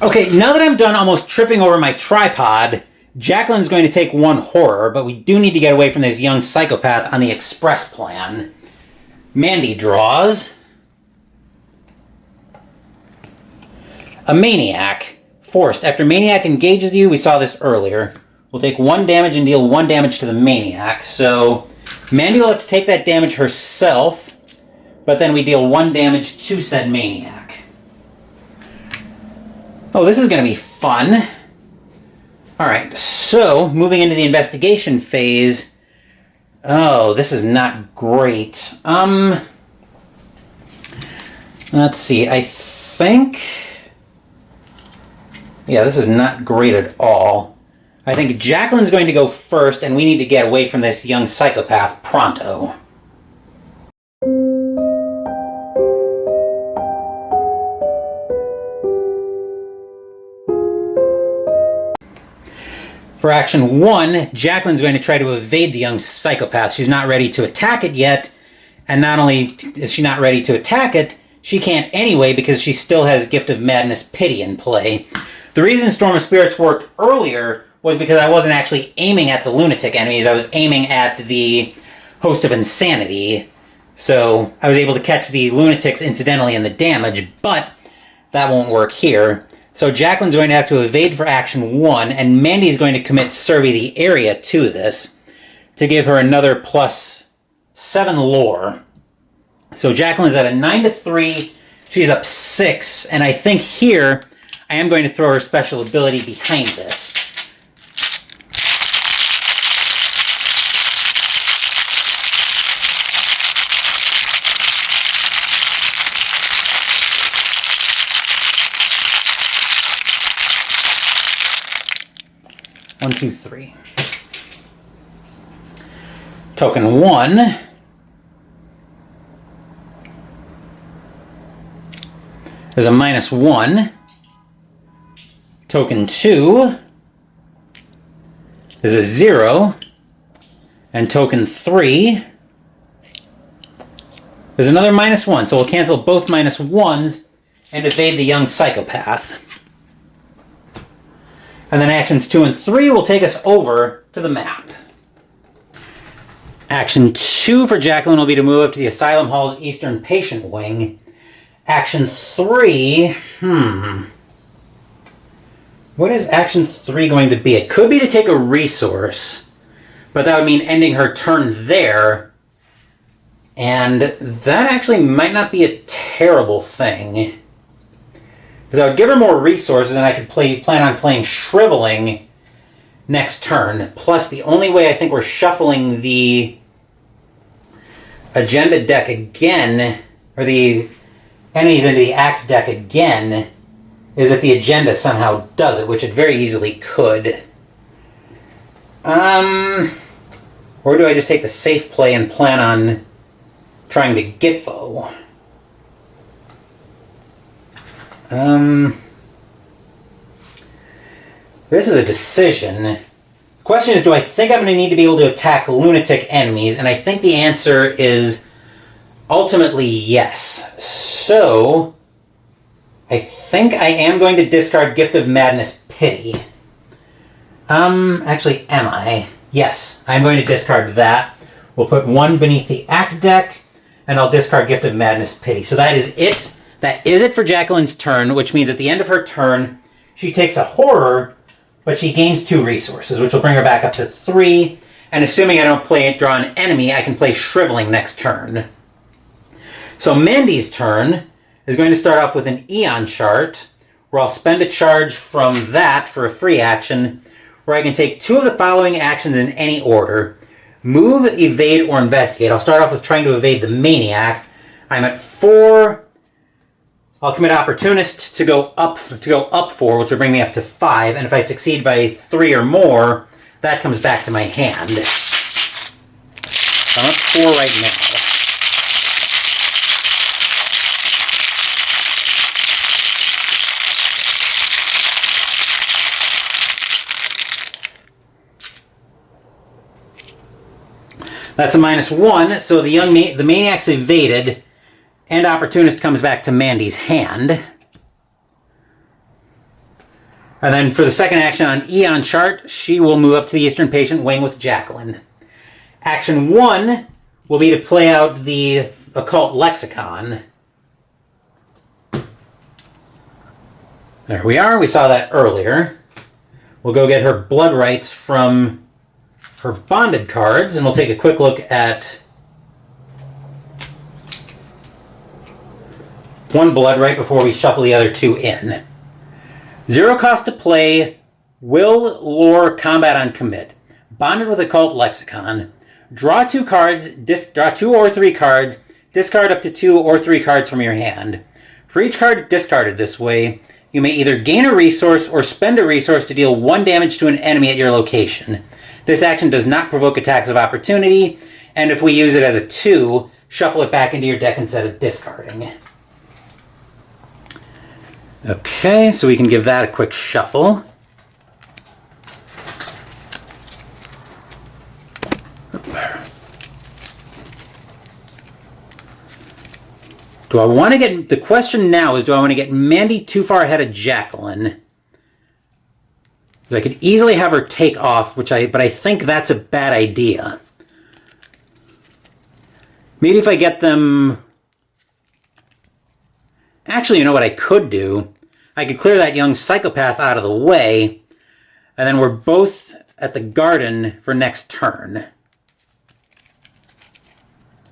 Okay, now that I'm done almost tripping over my tripod, Jacqueline's going to take 1 horror, but we do need to get away from this Young Psychopath on the express plan. Mandy draws. A Maniac. Forced. After Maniac engages you, we saw this earlier, we'll take 1 damage and deal 1 damage to the Maniac. So Mandy will have to take that damage herself, but then we deal 1 damage to said Maniac. Oh, this is going to be fun. Alright, so moving into the investigation phase. Oh, this is not great. Let's see, I think... Yeah, this is not great at all. I think Jacqueline's going to go first, and we need to get away from this Young Psychopath pronto. For action 1, Jacqueline's going to try to evade the Young Psychopath. She's not ready to attack it yet, and not only is she not ready to attack it, she can't anyway because she still has Gift of Madness Pity in play. The reason Storm of Spirits worked earlier was because I wasn't actually aiming at the lunatic enemies, I was aiming at the Host of Insanity. So I was able to catch the lunatics incidentally in the damage, but that won't work here. So Jacqueline's going to have to evade for action 1, and Mandy's going to commit Survey the Area to this to give her another +7 lore. So Jacqueline's at a 9-3, she's up 6, and I think here I am going to throw her special ability behind this. One, 2, 3. Token 1. There's a -1. Token 2 is a 0. And token 3 is another -1. So we'll cancel both -1s and evade the Young Psychopath. And then actions 2 and 3 will take us over to the map. Action 2 for Jacqueline will be to move up to the Asylum Hall's Eastern Patient Wing. Action 3, what is action 3 going to be? It could be to take a resource, but that would mean ending her turn there. And that actually might not be a terrible thing, because I would give her more resources and I could plan on playing Shriveling next turn. Plus, the only way I think we're shuffling the agenda deck again, or the enemies into the act deck again, is if the agenda somehow does it, which it very easily could. Or do I just take the safe play and plan on trying to Gitvo? This is a decision. The question is, do I think I'm going to need to be able to attack lunatic enemies? And I think the answer is ultimately yes. So, I think I am going to discard Gift of Madness Pity. Actually, am I? Yes, I'm going to discard that. We'll put one beneath the act deck, and I'll discard Gift of Madness Pity. So that is it. That is it for Jacqueline's turn, which means at the end of her turn, she takes a horror, but she gains 2 resources, which will bring her back up to 3. And assuming I don't draw an enemy, I can play Shriveling next turn. So Mandy's turn is going to start off with an Eon chart, where I'll spend a charge from that for a free action, where I can take 2 of the following actions in any order. Move, evade, or investigate. I'll start off with trying to evade the Maniac. I'm at 4. I'll commit Opportunist to go up 4, which will bring me up to 5. And if I succeed by 3 or more, that comes back to my hand. So I'm at 4 right now. That's a -1, so the Maniac's evaded, and Opportunist comes back to Mandy's hand. And then for the second action on Eon chart, she will move up to the Eastern Patient wing with Jacqueline. Action 1 will be to play out the Occult Lexicon. There we are, we saw that earlier. We'll go get her blood rights from her bonded cards, and we'll take a quick look at one blood right before we shuffle the other 2 in. 0 cost to play, Will, Lore, Combat on Commit. Bonded with Occult Lexicon. Draw 2 cards, draw 2 or 3 cards, discard up to 2 or 3 cards from your hand. For each card discarded this way, you may either gain a resource or spend a resource to deal 1 damage to an enemy at your location. This action does not provoke attacks of opportunity, and if we use it as a 2, shuffle it back into your deck instead of discarding. Okay, so we can give that a quick shuffle. Do I want to get... The question now is, do I want to get Mandy too far ahead of Jacqueline? I could easily have her take off, but I think that's a bad idea. Maybe if I get them... Actually, you know what I could do? I could clear that young psychopath out of the way, and then we're both at the garden for next turn.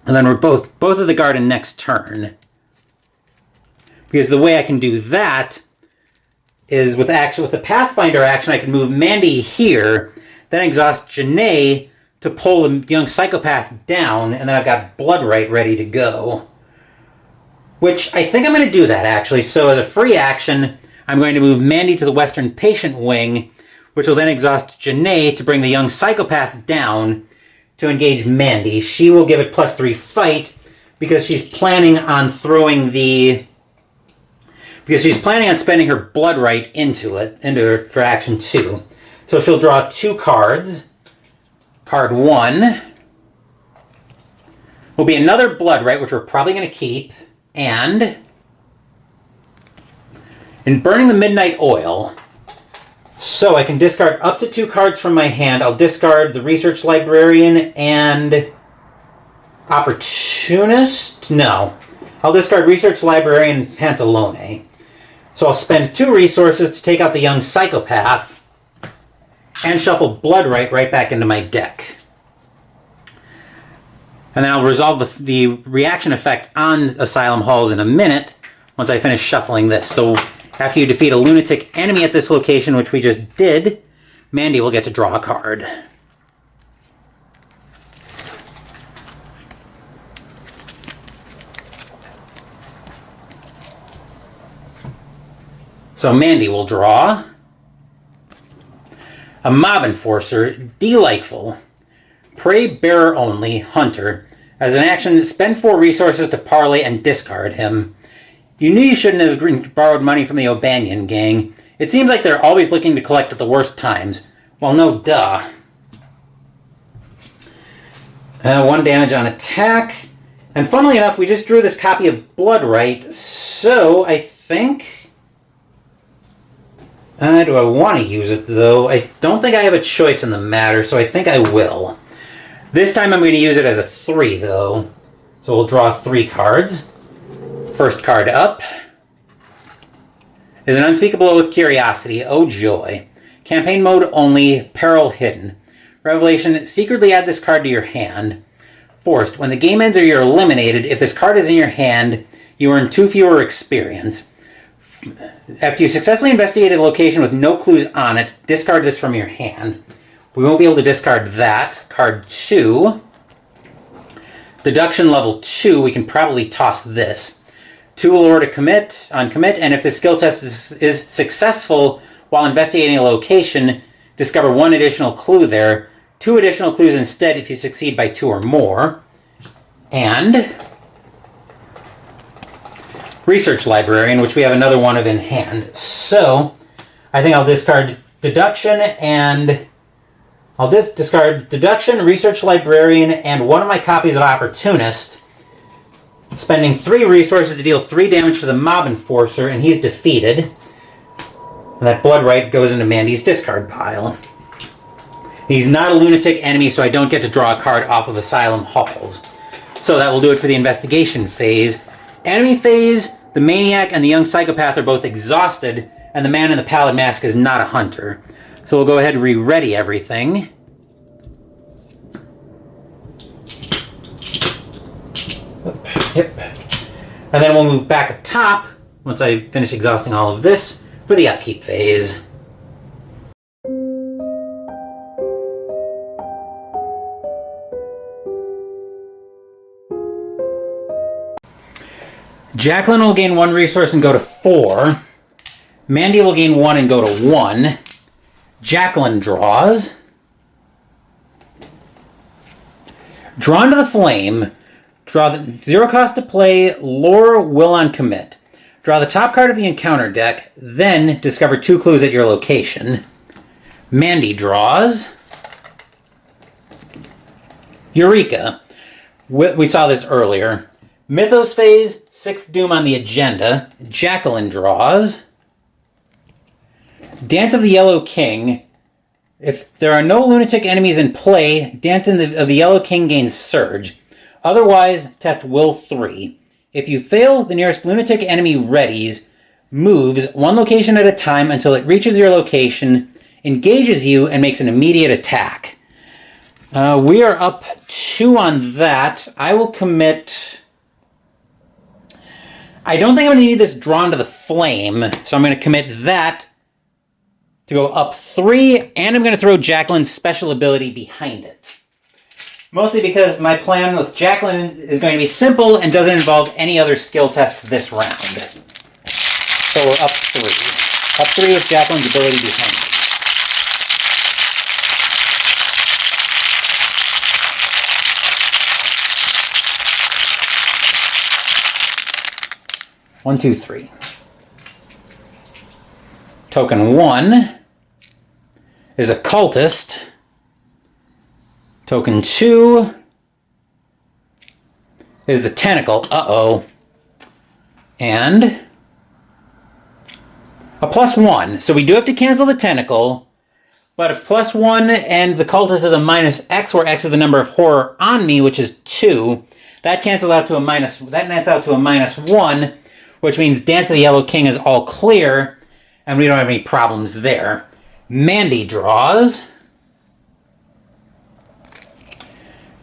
And then we're both at the garden next turn. Because the way I can do that is with the Pathfinder action, I can move Mandy here, then exhaust Janae to pull the young psychopath down, and then I've got Bloodright ready to go. Which, I think I'm going to do that, actually. So as a free action, I'm going to move Mandy to the Western Patient wing, which will then exhaust Janae to bring the young psychopath down to engage Mandy. She will give it +3 fight, because she's planning on throwing the... Because she's planning on spending her blood right into her for action 2. So she'll draw 2 cards. Card 1 will be another blood right, which we're probably going to keep. And in Burning the Midnight Oil, so I can discard up to 2 cards from my hand. I'll discard the Research Librarian and Opportunist? No. I'll discard Research Librarian and Pantalone. So I'll spend 2 resources to take out the young psychopath and shuffle Bloodright right back into my deck. And then I'll resolve the reaction effect on Asylum Halls in a minute once I finish shuffling this. So after you defeat a lunatic enemy at this location, which we just did, Mandy will get to draw a card. So Mandy will draw a Mob Enforcer, Delightful, Prey Bearer Only, Hunter. As an action, spend 4 resources to parlay and discard him. You knew you shouldn't have borrowed money from the O'Banion gang. It seems like they're always looking to collect at the worst times. Well, no duh. 1 damage on attack. And funnily enough, we just drew this copy of Bloodright, so I think Do I want to use it, though? I don't think I have a choice in the matter, so I think I will. This time I'm going to use it as a 3, though. So we'll draw 3 cards. First card up is an Unspeakable Oath Curiosity. Oh, joy. Campaign mode only, peril hidden. Revelation, secretly add this card to your hand. Forced, when the game ends or you're eliminated, if this card is in your hand, you earn 2 fewer experience. After you successfully investigate a location with no clues on it, discard this from your hand. We won't be able to discard that. Card 2. Deduction level 2, we can probably toss this. 2 allure to commit, on commit, and if the skill test is successful while investigating a location, discover 1 additional clue there. 2 additional clues instead if you succeed by 2 or more. And Research Librarian, which we have another one of in hand. So, I think I'll discard Deduction and... I'll discard Deduction, Research Librarian, and one of my copies of Opportunist, spending 3 resources to deal 3 damage to the Mob Enforcer, and he's defeated. And that Blood Right goes into Mandy's discard pile. He's not a lunatic enemy, so I don't get to draw a card off of Asylum Halls. So that will do it for the investigation phase. Enemy phase, the Maniac and the Young Psychopath are both exhausted, and the man in the pallid mask is not a hunter. So we'll go ahead and re-ready everything. Yep. And then we'll move back up top, once I finish exhausting all of this, for the upkeep phase. Jacqueline will gain 1 resource and go to 4. Mandy will gain 1 and go to 1. Jacqueline draws. Drawn to the Flame. Draw the 0 cost to play, Lore Will on Commit. Draw the top card of the encounter deck, then discover 2 clues at your location. Mandy draws. Eureka. We saw this earlier. Mythos phase, 6th Doom on the agenda. Jacqueline draws. Dance of the Yellow King. If there are no lunatic enemies in play, Dance of the Yellow King gains Surge. Otherwise, test Will 3. If you fail, the nearest lunatic enemy readies, moves 1 location at a time until it reaches your location, engages you, and makes an immediate attack. We are up 2 on that. I will commit... I don't think I'm going to need this Drawn to the Flame, so I'm going to commit that to go up 3, and I'm going to throw Jacqueline's special ability behind it. Mostly because my plan with Jacqueline is going to be simple and doesn't involve any other skill tests this round. So we're up 3. Up 3 with Jacqueline's ability behind it. One, two, three. Token 1 is a cultist. Token 2 is the tentacle. Uh-oh. And a +1. So we do have to cancel the tentacle, but a +1 and the cultist is a -X, where X is the number of horror on me, which is 2. That cancels out to a that nets out to a -1, which means Dance of the Yellow King is all clear, and we don't have any problems there. Mandy draws.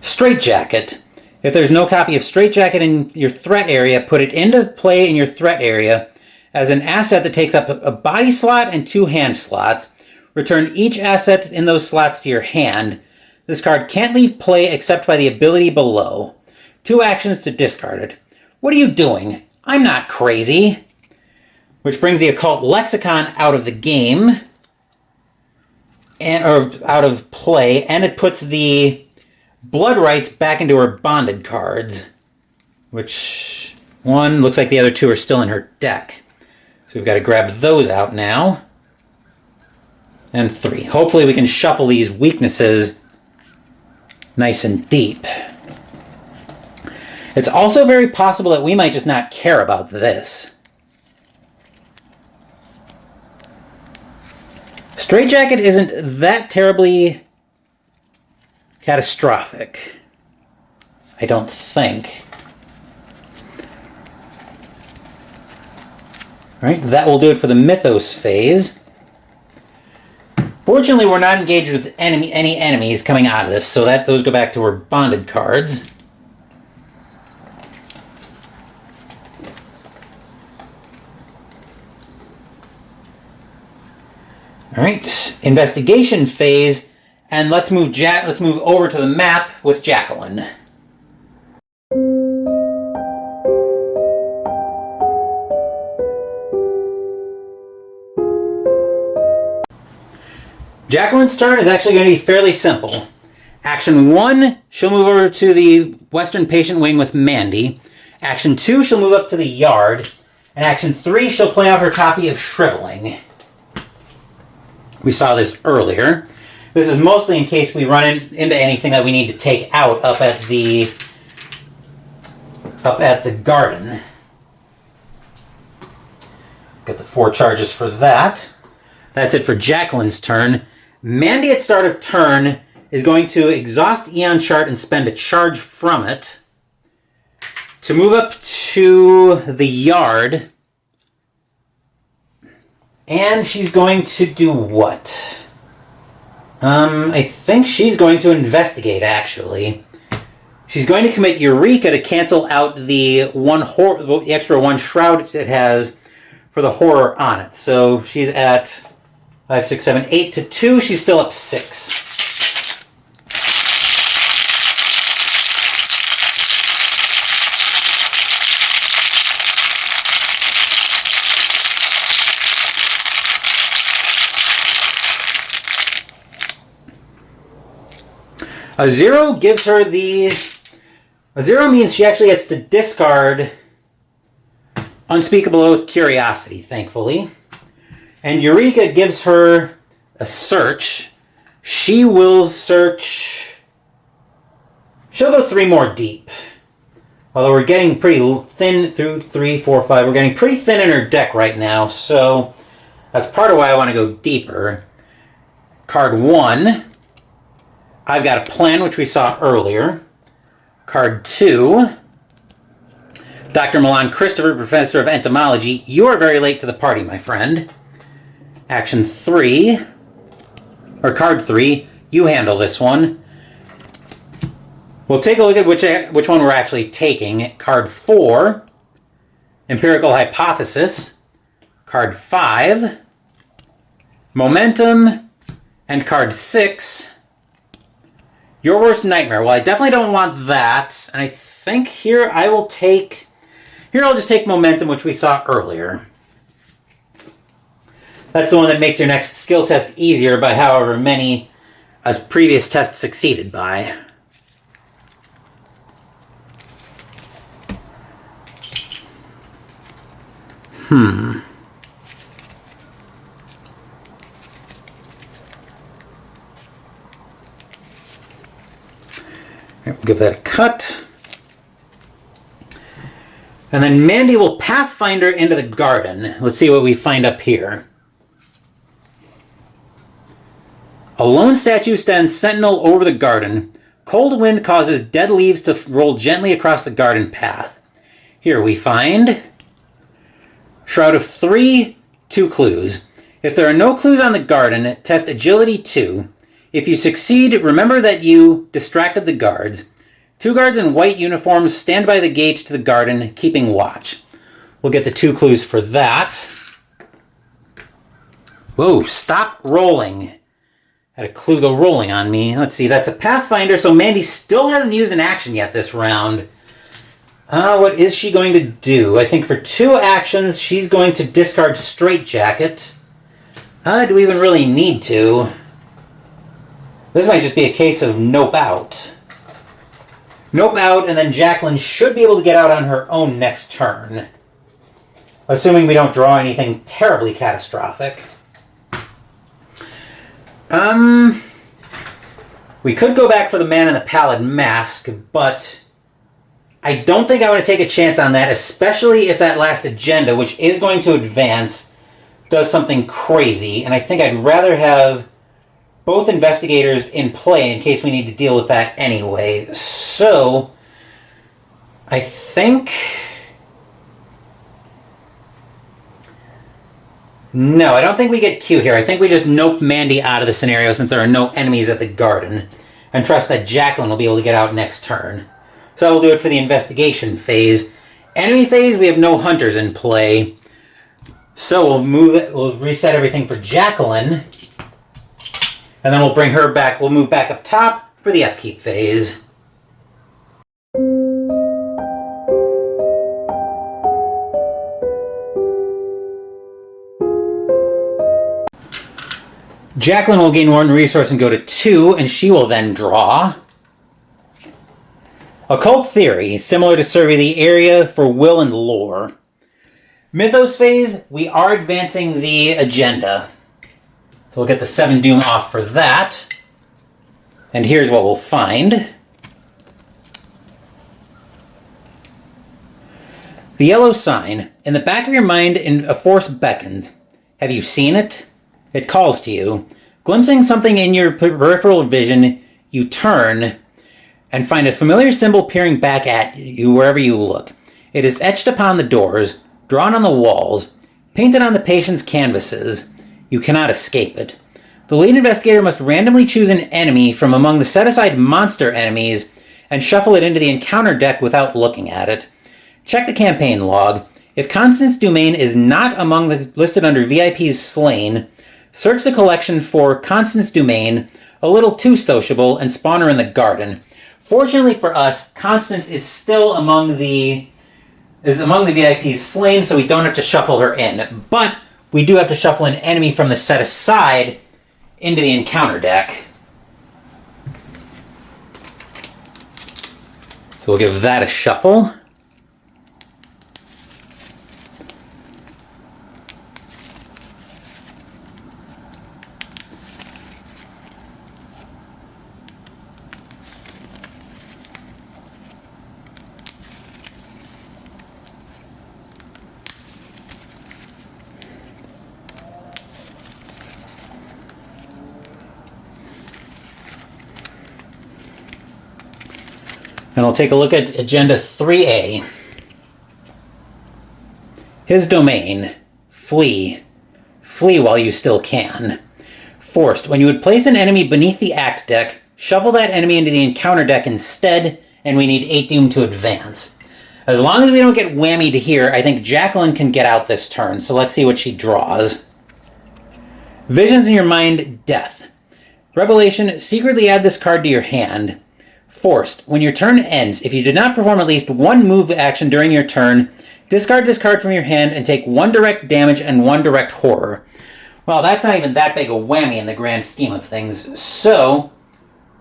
Straitjacket. If there's no copy of Straitjacket in your threat area, put it into play in your threat area as an asset that takes up a body slot and 2 hand slots. Return each asset in those slots to your hand. This card can't leave play except by the ability below. 2 actions to discard it. What are you doing? I'm not crazy. Which brings the Occult Lexicon out of the game, or out of play, and it puts the Blood Rights back into her bonded cards, which one looks like the other 2 are still in her deck. So we've got to grab those out now. And 3. Hopefully we can shuffle these weaknesses nice and deep. It's also very possible that we might just not care about this. Straitjacket isn't that terribly catastrophic, I don't think. Alright, that will do it for the Mythos phase. Fortunately, we're not engaged with any enemies coming out of this, so those go back to our bonded cards. Alright, investigation phase, and let's move over to the map with Jacqueline. Jacqueline's turn is actually going to be fairly simple. Action 1, she'll move over to the Western Patient Wing with Mandy. Action 2, she'll move up to the yard. And Action 3, she'll play out her copy of Shriveling. We saw this earlier. This is mostly in case we run into anything that we need to take out up at the garden. Got the 4 charges for that. That's it for Jacqueline's turn. Mandy at start of turn is going to exhaust Eon Chart and spend a charge from it to move up to the yard. And she's going to do what? I think she's going to investigate, actually. She's going to commit Eureka to cancel out the extra 1 shroud it has for the horror on it. So she's at 5, 6, 7, 8 to 2. She's still up 6. A 0 gives her a 0 means she actually has to discard Unspeakable Oath Curiosity, thankfully. And Eureka gives her a search. She will search... She'll go 3 more deep. Although we're getting pretty thin through 3, 4, 5. We're getting pretty thin in her deck right now, so that's part of why I want to go deeper. Card 1. I've got a plan, which we saw earlier. Card 2. Dr. Milan Christopher, Professor of Entomology. You are very late to the party, my friend. Action 3. Or Card 3. You handle this one. We'll take a look at which one we're actually taking. Card 4. Empirical Hypothesis. Card 5. Momentum. And Card 6. Your Worst Nightmare. Well, I definitely don't want that. And I think here I'll just take Momentum, which we saw earlier. That's the one that makes your next skill test easier by however many a previous test succeeded by. We'll give that a cut. And then Mandy will Pathfinder into the garden. Let's see what we find up here. A lone statue stands sentinel over the garden. Cold wind causes dead leaves to roll gently across the garden path. Here we find Shroud of 3, 2 clues. If there are no clues on the garden, test Agility 2. If you succeed, remember that you distracted the guards. 2 guards in white uniforms stand by the gate to the garden, keeping watch. We'll get the 2 clues for that. Whoa, stop rolling. Had a clue go rolling on me. Let's see, that's a Pathfinder, so Mandy still hasn't used an action yet this round. What is she going to do? I think for 2 actions, she's going to discard Straitjacket. Do we even really need to? This might just be a case of nope out. Nope out, and then Jacqueline should be able to get out on her own next turn. Assuming we don't draw anything terribly catastrophic. We could go back for the Man in the Pallid Mask, but I don't think I want to take a chance on that, especially if that last agenda, which is going to advance, does something crazy, and I think I'd rather have both investigators in play in case we need to deal with that anyway. So, I think... No, I don't think we get cute here. I think we just nope Mandy out of the scenario since there are no enemies at the garden, and trust that Jacqueline will be able to get out next turn. So we'll do it for the investigation phase. Enemy phase, we have no hunters in play. So we'll reset everything for Jacqueline, and then we'll bring her back. We'll move back up top for the upkeep phase. Jacqueline will gain 1 resource and go to 2, and she will then draw. Occult Theory, similar to Survey the Area for Will and Lore. Mythos phase, we are advancing the agenda. So we'll get the 7 Doom off for that. And here's what we'll find. The yellow sign. In the back of your mind, a force beckons. Have you seen it? It calls to you. Glimpsing something in your peripheral vision, you turn and find a familiar symbol peering back at you wherever you look. It is etched upon the doors, drawn on the walls, painted on the patient's canvases. You cannot escape it. The lead investigator must randomly choose an enemy from among the set-aside monster enemies and shuffle it into the encounter deck without looking at it. Check the campaign log. If Constance Dumaine is not among the listed under VIPs slain, search the collection for Constance Dumaine, a little too sociable, and spawn her in the garden. Fortunately for us, Constance is still among the VIPs slain, so we don't have to shuffle her in. But we do have to shuffle an enemy from the set aside into the encounter deck. So we'll give that a shuffle. And we'll take a look at Agenda 3A. His domain. Flee. Flee while you still can. Forced. When you would place an enemy beneath the act deck, shuffle that enemy into the encounter deck instead, and we need 8 Doom to advance. As long as we don't get whammied here, I think Jacqueline can get out this turn, so let's see what she draws. Visions in your mind, death. Revelation, secretly add this card to your hand. Forced. When your turn ends, if you did not perform at least 1 move action during your turn, discard this card from your hand and take 1 direct damage and 1 direct horror. Well, that's not even that big a whammy in the grand scheme of things. So,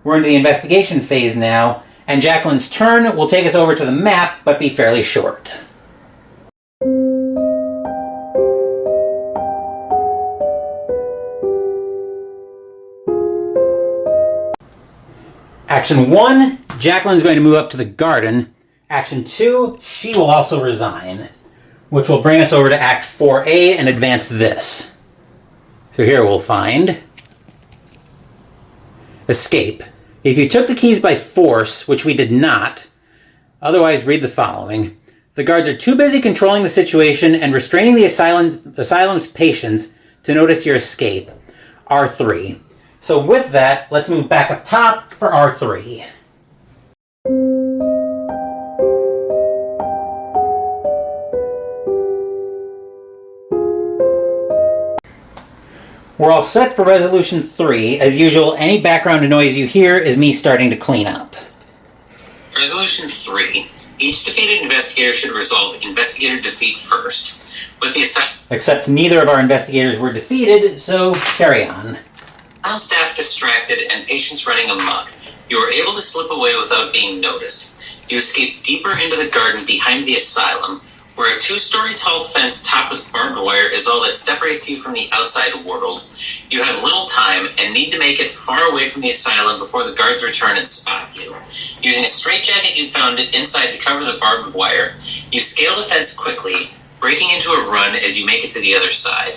we're into the investigation phase now, and Jacqueline's turn will take us over to the map, but be fairly short. Action 1, Jacqueline's going to move up to the garden. Action 2, she will also resign, which will bring us over to Act 4A and advance this. So here we'll find Escape. If you took the keys by force, which we did not, otherwise read the following. The guards are too busy controlling the situation and restraining the asylum's patients to notice your escape. R3. So with that, let's move back up top for R3. We're all set for Resolution 3. As usual, any background noise you hear is me starting to clean up. Resolution 3. Each defeated investigator should resolve investigator defeat first. With the Except neither of our investigators were defeated, so carry on. Staff distracted and patients running amok, you are able to slip away without being noticed. You escape deeper into the garden behind the asylum, where a 2-story tall fence topped with barbed wire is all that separates you from the outside world. You have little time and need to make it far away from the asylum before the guards return and spot you. Using a straitjacket you found inside to cover the barbed wire, you scale the fence quickly, breaking into a run as you make it to the other side.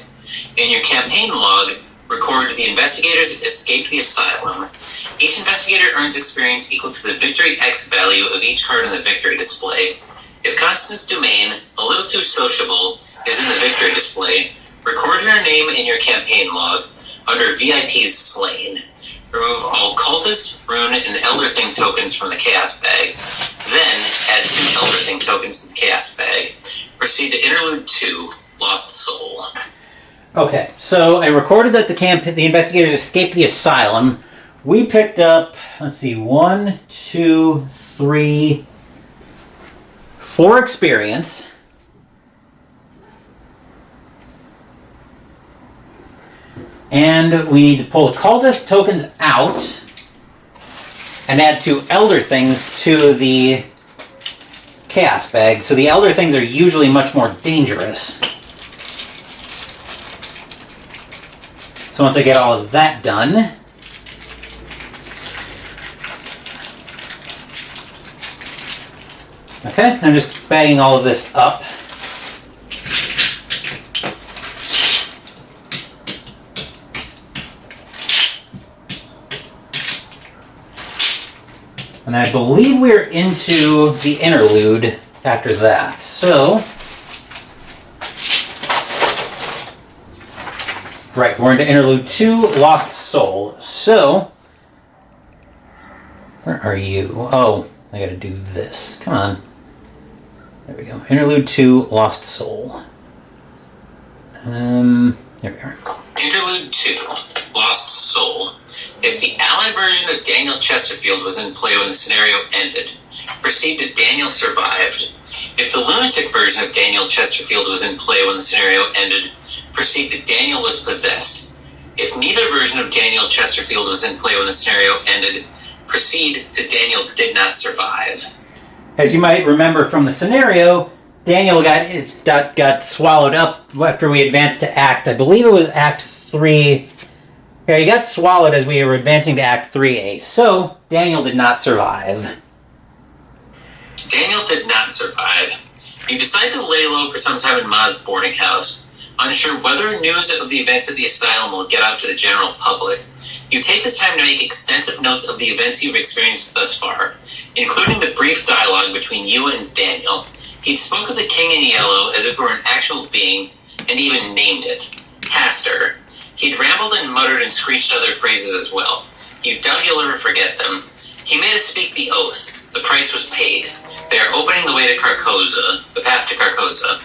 In your campaign log, record the investigators escaped the asylum. Each investigator earns experience equal to the victory X value of each card in the victory display. If Constance Dumaine, a little too sociable, is in the victory display, record her name in your campaign log under VIPs slain. Remove all cultist, rune, and elder thing tokens from the chaos bag. Then add 2 elder thing tokens to the chaos bag. Proceed to interlude 2, Lost Soul. Okay, so I recorded that the investigators escaped the asylum. We picked up, let's see, 1, 2, 3, 4 experience. And we need to pull the cultist tokens out and add 2 elder things to the chaos bag. So the elder things are usually much more dangerous. So once I get all of that done, okay, I'm just bagging all of this up. And I believe we're into the interlude after that. So, right, we're into interlude 2, Lost Soul. So, where are you? Oh, I gotta do this. Come on. There we go. Interlude 2, Lost Soul. There we are. Interlude 2, Lost Soul. If the ally version of Daniel Chesterfield was in play when the scenario ended, proceed to Daniel survived. If the lunatic version of Daniel Chesterfield was in play when the scenario ended, proceed to Daniel was possessed. If neither version of Daniel Chesterfield was in play when the scenario ended, proceed to Daniel did not survive. As you might remember from the scenario, Daniel got swallowed up after we advanced to Act, I believe it was Act 3. Yeah, he got swallowed as we were advancing to Act 3A. So, Daniel did not survive. Daniel did not survive. You decide to lay low for some time in Ma's boarding house. Unsure whether news of the events at the asylum will get out to the general public, you take this time to make extensive notes of the events you've experienced thus far, including the brief dialogue between you and Daniel. He spoke of the King in Yellow as if it were an actual being, and even named it, Haster. He'd rambled and muttered and screeched other phrases as well. You doubt you'll ever forget them. He made us speak the oath. The price was paid. They are opening the way to Carcosa, the path to Carcosa.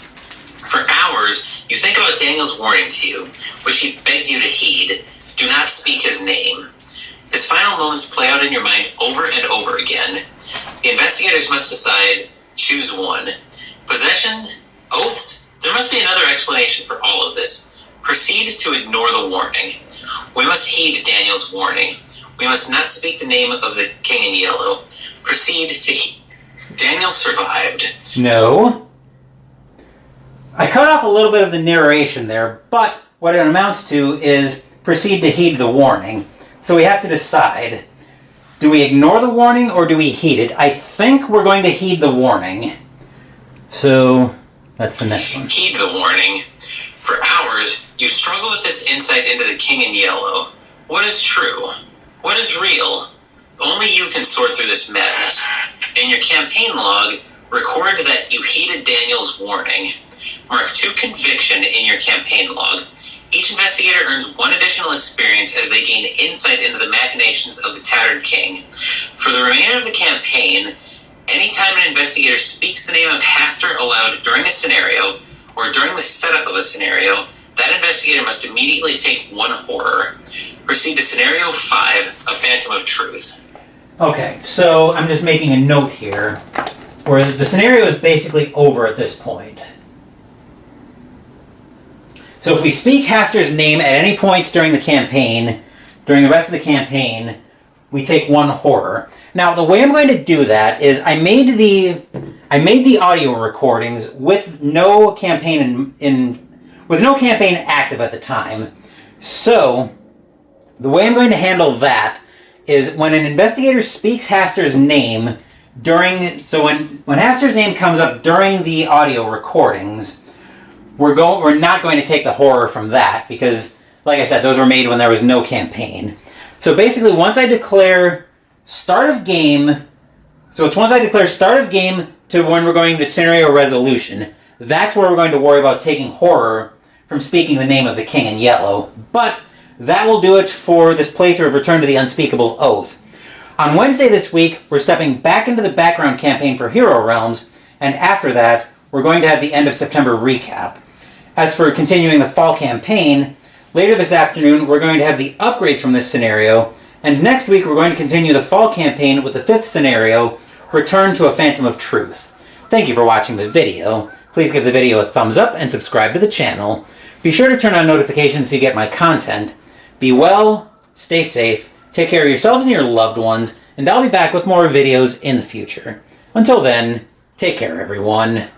For hours, you think about Daniel's warning to you, which he begged you to heed. Do not speak his name. His final moments play out in your mind over and over again. The investigators must decide, choose one. Possession? Oaths? There must be another explanation for all of this. Proceed to ignore the warning. We must heed Daniel's warning. We must not speak the name of the King in Yellow. Proceed to heed. Daniel survived. No. I cut off a little bit of the narration there, but what it amounts to is proceed to heed the warning. So we have to decide, do we ignore the warning or do we heed it? I think we're going to heed the warning. So that's the next one. Heed the warning. For hours, you struggle with this insight into the King in Yellow. What is true? What is real? Only you can sort through this madness. In your campaign log, record that you heeded Daniel's warning. Mark 2 conviction in your campaign log. Each investigator earns 1 additional experience as they gain insight into the machinations of the Tattered King. For the remainder of the campaign, anytime an investigator speaks the name of Haster aloud during a scenario, or during the setup of a scenario, that investigator must immediately take 1 horror. Proceed to Scenario 5, A Phantom of Truth. Okay, so I'm just making a note here, where the scenario is basically over at this point. So if we speak Haster's name at any point during the campaign, during the rest of the campaign, we take 1 horror. Now, the way I'm going to do that is I made the audio recordings with no campaign with no campaign active at the time. So the way I'm going to handle that is when an investigator speaks Haster's name when Haster's name comes up during the audio recordings, we're not going to take the horror from that because, like I said, those were made when there was no campaign. So basically, once I declare start of game, so it's once I declare start of game to when we're going to scenario resolution, that's where we're going to worry about taking horror from speaking the name of the King in Yellow. But that will do it for this playthrough of Return to the Unspeakable Oath. On Wednesday this week, we're stepping back into the background campaign for Hero Realms, and after that, we're going to have the end of September recap. As for continuing the fall campaign, later this afternoon, we're going to have the upgrades from this scenario, and next week we're going to continue the fall campaign with the 5th scenario, Return to a Phantom of Truth. Thank you for watching the video. Please give the video a thumbs up and subscribe to the channel. Be sure to turn on notifications so you get my content. Be well, stay safe, take care of yourselves and your loved ones, and I'll be back with more videos in the future. Until then, take care everyone.